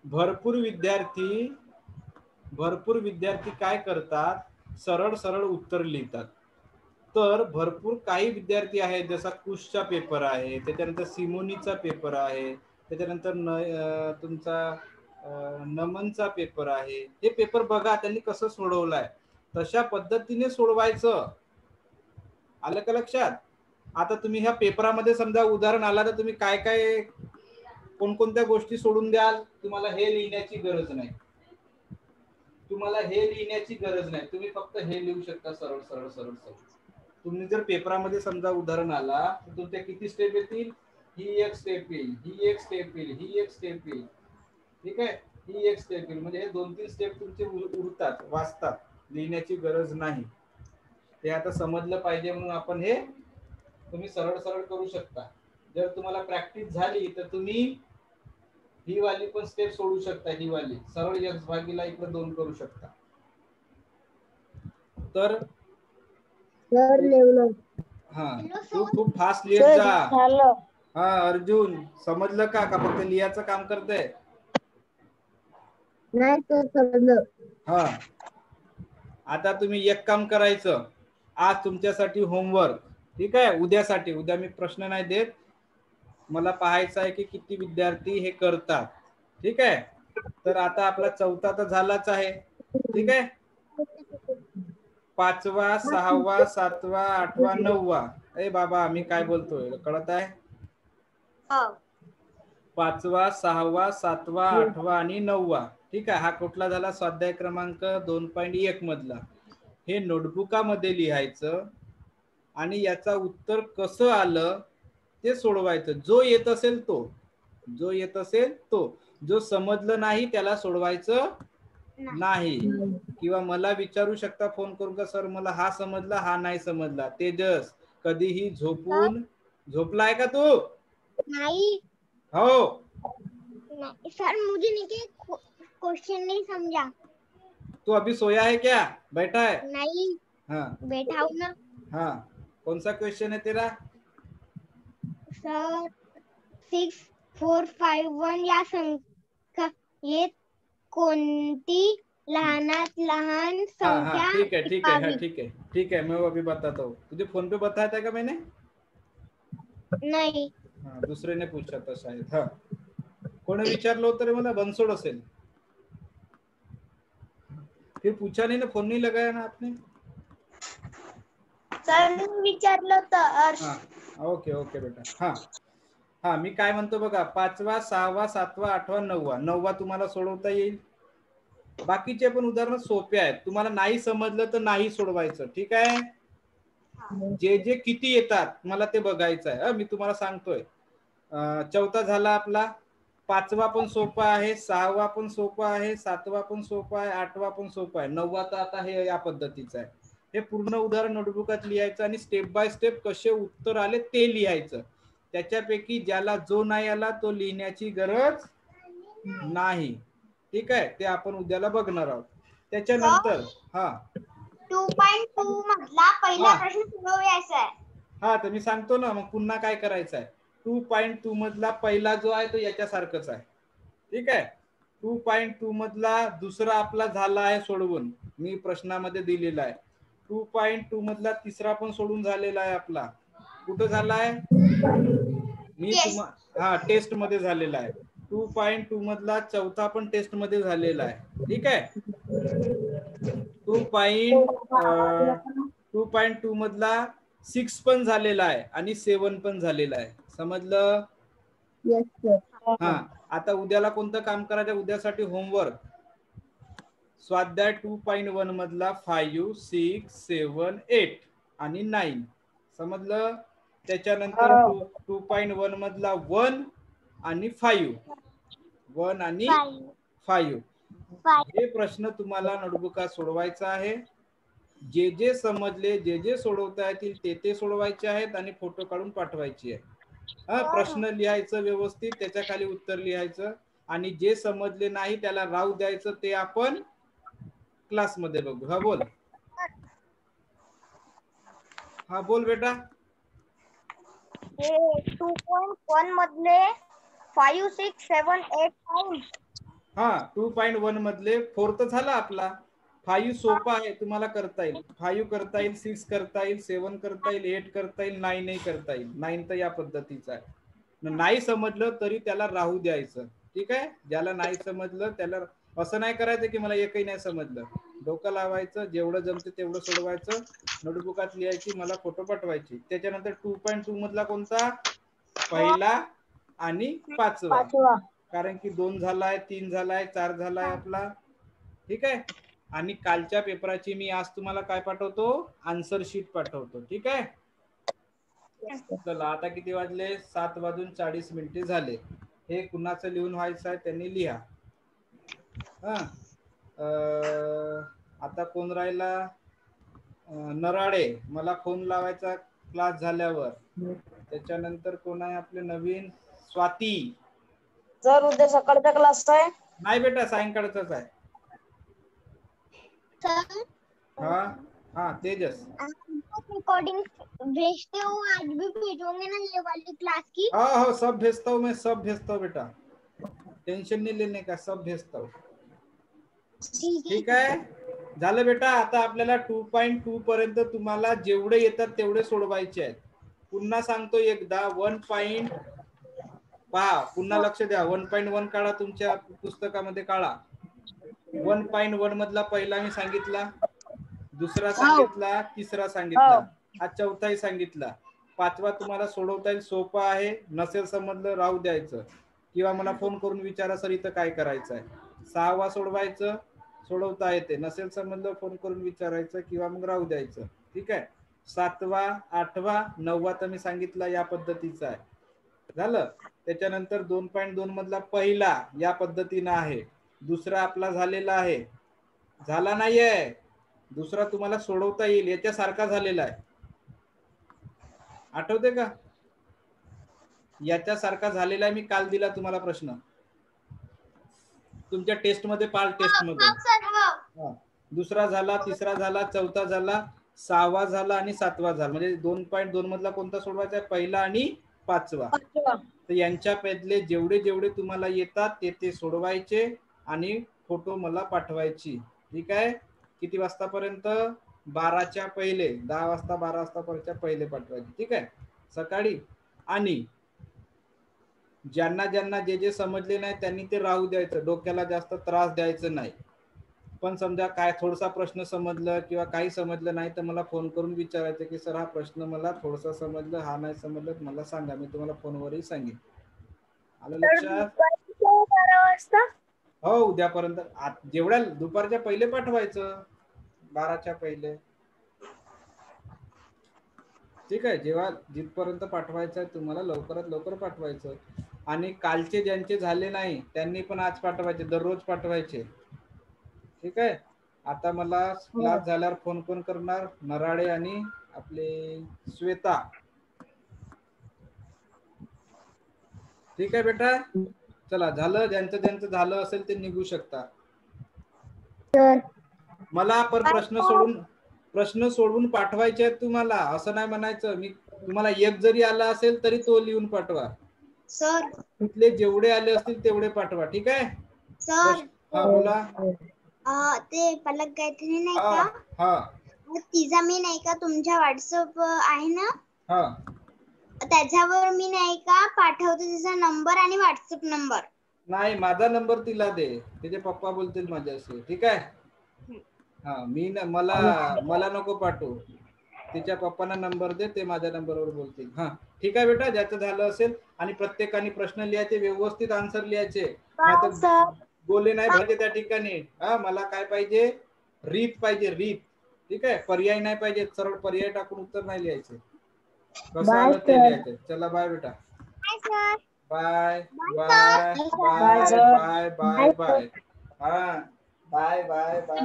भरपूर विद्यार्थी काय करतात, सरळ सरळ उत्तर लिहितात. तर भरपूर काही विद्यार्थी आहेत, जसा कुशचा पेपर आहे, त्याच्यानंतर सिमोनीचा पेपर आहे, त्याच्यानंतर तुमचा नमनचा पेपर आहे. हे पेपर बघा त्यांनी कसं सोडवलाय, तशा पद्धतीने सोडवायचं. आलं का लक्षात? आता तुम्ही ह्या पेपरामध्ये समजा उदाहरण आला तर तुम्ही काय काय कोणकोणत्या गोष्टी सोडून द्याल. तुम्हाला हे लिहिण्याची गरज नाही, तुम्ही फक्त हे लिहू शकता सरळ सरळ सरळ सरळ. तुम्ही जर पेपरामध्ये समजा उदाहरण आला तर तुमच्या किती स्टेप येतील, ही एक स्टेप येईल, ही एक स्टेप येईल, ही एक स्टेप येईल, ठीक आहे, ही एक स्टेप येईल. म्हणजे हे 2-3 स्टेप तुमचे उरतात, वाचतात, लिहिण्याची गरज नाही. ते आता समजलं पाहिजे म्हणून आपण हे तुम्ही सरळ सरळ करू शकता. जर तुम्हाला प्रॅक्टिस झाली तर तुम्ही ही वाली पण स्टेप सोडू शकता. ही वाली सरळ x भागीला इकडे 2 करू शकता. तर हा, तू खूप फास्ट लिहित जा. हा अर्जुन, समजलं का फक्त लिहायचं काम करते? नाही तर समजलं. हा, आता तुम्ही एक काम करायचं, आज तुमच्यासाठी होमवर्क, ठीक आहे, उद्यासाठी. उद्या मी प्रश्न नाही देत, मला पाहायचं आहे की किती विद्यार्थी हे करतात. ठीक आहे, तर आता आपला चौथा तर झालाच आहे. ठीक आहे, 5वा 6वा 7वा 8वा 9वा. ए बाबा मी काय बोलतोय कळत आहे? 5वा 6वा 7वा 8वा आणि 9वा. ठीक आहे, हा कुठला झाला? स्वाध्याय क्रमांक 2.1 मधला. हे नोटबुकामध्ये लिहायचं आणि याचा उत्तर कसं आलं ते सोडवायचं. जो येत असेल तो, जो समजलं नाही त्याला सोडवायचं नाही. किंवा मला विचारू शकता फोन करून का सर मला हा समजला, हा नाही समजला. तेजस, कधीही झोपलाय का तू? नहीं हो नहीं सर, मुझे नहीं क्वेश्चन नहीं समझा. तू अभी सोया है क्या? बैठा है? नहीं, हाँ बैठा हूँ ना हाँ. कौन सा क्वेश्चन है तेरा? सर. 6 4 5 1 या संख्या ये कोणती लहानात लहान हाँ हाँ संख्या ठीक है शिकावी? ठीक है, मैं वो अभी बताता हूँ. तुझे फोन पे बताया था क्या मैंने? नहीं. हाँ, दूसरे ने पूछा था शायद. हाँ, कोणी विचारलं होतं रे मला? बनसोड असेल. फिर पूछा नहीं ना, फोन नहीं लगाया ना आपने? सर विचारलं होतं. हाँ ओके ओके बेटा. हाँ हाँ, मी काय म्हणतो बघा, 5वा 6वा 7वा 8वा 9वा. 9वा तुम्हाला सोडवता येईल. बाकीचे पण उदाहरण सोपे आहेत. तुम्हाला नाही समजलं तर नाही सोडवायचं. ठीक आहे, जे जे किती येतात मला ते बघायचं आहे. मी तुम्हाला सांगतोय. चौथा झाला आपला. 5वा पण सोपा आहे, 6वा पण सोपा आहे, 7वा पण सोपा आहे, 8वा पण सोपा आहे. 9वा तर आता हे या पद्धतीचं आहे. हे पूर्ण उदाहरण नोटबुकात लिहायचं आणि स्टेप बाय स्टेप कसे उत्तर आले ते लिहायचं. त्याच्यापैकी ज्याला जो नाही आला तो लिहिण्याची गरज नाही. ठीक आहे, ते आपण उद्याला बघणार आहोत. त्याच्यानंतर 2.2 मधला पहिला प्रश्न सोडवायचा आहे. हा, तर मी सांगतो ना, मग पुन्हा काय करायचं आहे. 2.2 मधला पहिला जो आहे तो याच्यासारखंच आहे. ठीक आहे, 2.2 मधला दुसरा आपला झाला आहे सोडवून, मी प्रश्नामध्ये दिलेला आहे. 2.2 मधला तिसरा पण सोडून झालेला आहे आपला. कुठं झाला आहे? मी हा टेस्ट मध्ये झालेला आहे. 2.2 मधला चौथा पण टेस्ट मध्ये झालेला आहे. ठीक आहे, 2.2 मधला 6 पण झालेला आहे आणि 7 पण झालेला आहे. समजलं? हा, आता उद्याला कोणतं काम करायचं? उद्यासाठी होमवर्क स्वाध्याय 2.1 मधला 5 6 7 8 आणि 9. समजलं? त्याच्यानंतर 2.1 मधला 1 आणि 5 हे प्रश्न तुम्हाला नोटबुकात सोडवायचा आहे. जे जे समजले, जे जे सोडवता येतील ते सोडवायचे आहेत आणि फोटो काढून पाठवायची आहे. प्रश्न लिहायचं व्यवस्थित, त्याच्या खाली उत्तर लिहायचं आणि जे समजले नाही त्याला राहू द्यायचं. ते आपण क्लासमध्ये बघू. हा बोल. हा बोल बेटा. 2.1 मधले 5 6 7 8 9. हा, 2.1 मधले 4 तर झाला आपला. 5 सोपा आहे, तुम्हाला करता येईल. 5 करता येईल, 6 करता येईल, 7 करता येईल, 8 करता येईल, 9 करता येईल. 9 तर या पद्धतीचा आहे. नाही समजलं तरी त्याला राहू द्यायचं. ठीक आहे, ज्याला नाही समजलं त्याला असं नाही करायचं की मला एकही नाही समजलं. डोकं लावायचं, जेवढं जमते तेवढं सोडवायचं, नोटबुकात लिहायची, मला फोटो पाठवायची. त्याच्यानंतर 2.2 मधला कोणता? पहिला आणि 5वा. कारण की 2 झालाय, 3 झालाय, 4 झालाय आपला. ठीक आहे, आणि कालच्या पेपराची मी आज तुम्हाला काय पाठवतो? आन्सर शीट पाठवतो. ठीक आहे, चला आता किती वाजले? 7:40 झाले. हे कुणाचं लिहून व्हायचं आहे त्यांनी लिहा. आता कोण राहिला? नराळे, मला फोन लावायचा क्लास झाल्यावर. त्याच्यानंतर कोण आहे आपले नवीन? स्वाती. सर उद्या सकाळचा क्लास आहे? नाही बेटा, सायंकाळचाच आहे. हाँ हाँ तेजस, रिकॉर्डिंग भेजते हो, आज भी भेजोगे ना ये वाली क्लास की? हाँ सब भेजता हूँ मैं, सब भेजता हूँ बेटा, टेंशन नहीं लेने का, सब भेजता हूँ. ठीक है, झालं बेटा. आता आपल्याला 2.2 पर्यंत तुम्हाला जेवढे येतात तेवढे सोडवायचे आहेत. पुन्हा सांगतो एकदा 1. पहा, पुन्हा लक्ष द्या. 1.1 काढा, तुमच्या पुस्तकामध्ये काढा. 1.1 मधला पहिला मी सांगितला, दुसरा सांगितला, तिसरा सांगितला, हा चौथाही सांगितला. 5वा तुम्हाला सोडवता येईल, सोपा आहे. नसेल समजलं राहू द्यायचं किंवा मला फोन करून विचारा सर इथं काय करायचं आहे. 6वा सोडवायचं, सोडवता येते. नसेल समजलं फोन करून विचारायचं किंवा मग राहू द्यायचं. ठीक आहे. 7वा, 8वा, 9वा तर मी सांगितलं या पद्धतीचा आहे. झालं. त्याच्यानंतर 2.2 मधला पहिला या पद्धतीनं आहे. दुसरा आपला झालेला आहे, झाला नाहीये. दुसरा तुम्हाला सोडवता येईल, याच्यासारखा झालेला आहे. आठवते का? याच्यासारखा झालेला आहे. मी काल दिला तुम्हाला प्रश्न तुमच्या टेस्ट मध्ये, पाल टेस्ट मध्ये. दुसरा झाला, तिसरा झाला, चौथा झाला, 6वा झाला आणि 7वा झाला. म्हणजे 2.2 मधला कोणता सोडवायचा आहे? पहिला आणि 5वा. तर यांच्यापैकी जेवढे तुम्हाला येतात ते सोडवायचे आणि फोटो मला पाठवायची. ठीक आहे. किती वाजतापर्यंत? 12च्या पहिले. 10 वाजता 12 वाजता पहिले पाठवायचे. ठीक आहे, सकाळी. आणि ज्यांना जे समजले नाही त्यांनी ते राहू द्यायचं, डोक्याला जास्त त्रास द्यायचं नाही. पण समजा काय थोडासा प्रश्न समजलं किंवा काही समजलं नाही तर मला फोन करून विचारायचं की सर हा प्रश्न मला थोडासा समजलं, हा नाही समजलं, मला सांगा, मी तुम्हाला फोनवरही सांगेन. आलं लक्षात? 12 वाजता. हो, उद्यापर्यंत. जेवढ्या दुपारच्या पहिले पाठवायचं, 12च्या पहिले. ठीक आहे. जेव्हा जिथपर्यंत पाठवायचं आहे तुम्हाला लवकरात लवकर पाठवायचं. आणि कालचे ज्यांचे झाले नाही त्यांनी पण आज पाठवायचे, दररोज पाठवायचे. ठीक आहे. आता मला क्लास झाल्यावर फोन करणार नराळे आणि आपले श्वेता. ठीक आहे बेटा. चला, झालं. ज्यांचं झालं असेल ते निघू शकता. मला पर प्रश्न सोडवून पाठवायचे आहेत तुम्हाला. असं नाही म्हणायचं मी तुम्हाला एक जरी आला असेल तरी तो लिहून पाठवा. सर, तिथले जेवढे आले असतील तेवढे पाठवा. ठीक आहे. सर. हा, बोला. ते पलक गायत्री नाही का? हा, तिचा मी नाही का तुमच्या व्हॉट्सअप आहे ना, हा, त्याच्यावर मी नाही का पाठवते तिचा नंबर आणि व्हॉट्सअप नंबर. नाही, माझा नंबर तिला दे, तिचे पप्पा बोलतील माझ्याशी. ठीक आहे. हा, मला नको पाठवू, तिच्या पप्पांना नंबर दे, ते माझ्या नंबरवर बोलतील. हा, ठीक आहे बेटा. ज्याचं झालं असेल आणि प्रत्येकाने प्रश्न लिहायचे, व्यवस्थित आन्सर लिहायचे, नाहीतर बोले नाही पाहिजे त्या ठिकाणी. हा, मला काय पाहिजे? रीत पाहिजे, रीत. ठीक आहे. पर्याय नाही पाहिजे, सरळ पर्याय टाकून उत्तर नाही लिहायचे. कसं आलं ते लिहायचं. चला, बाय बेटा. Bye bye bye bye bye bye. हा, बाय बाय बाय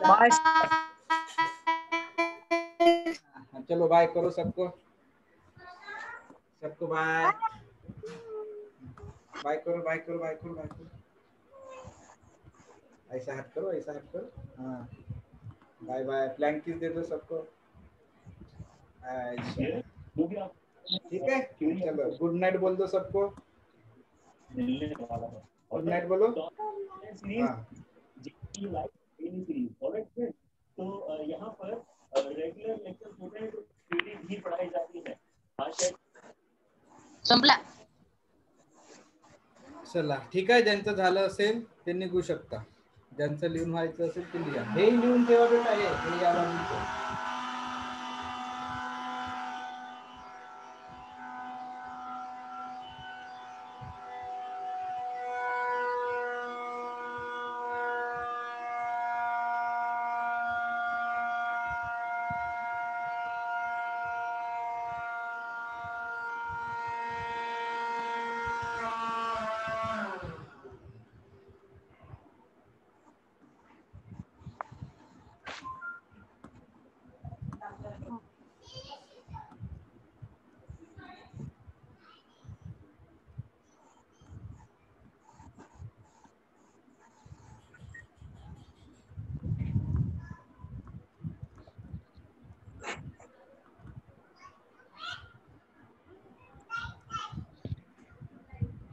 बाय. चलो बाय करो सबको बाय. बाय करो, बाय करो, बाय करो, बाय करो. ऐसा हाथ करो, ऐसा हाथ करो. हाँ, बाय बाय. फ्लैंक किस दे दो सबको. ठीक है. चलो, गुड नाइट बोल दो सबको. गुड नाइट बोलो. हाँ. तो यहाँ पर रेगुलर लेक्चर होते हैं, तो थ्योरी भी पढ़ाई जाती है. संपला. चला, ठीक आहे. ज्यांचं झालं असेल ते निघू शकता. ज्यांचं लिहून व्हायचं असेल ते लिहा. हे लिहून ठेवा बेटा. हे याला लिहून.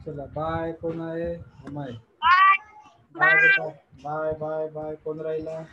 चला, बाय. कोण आहे? अमय. बाय. बेटा. Bye bye bye. कोण राहिला?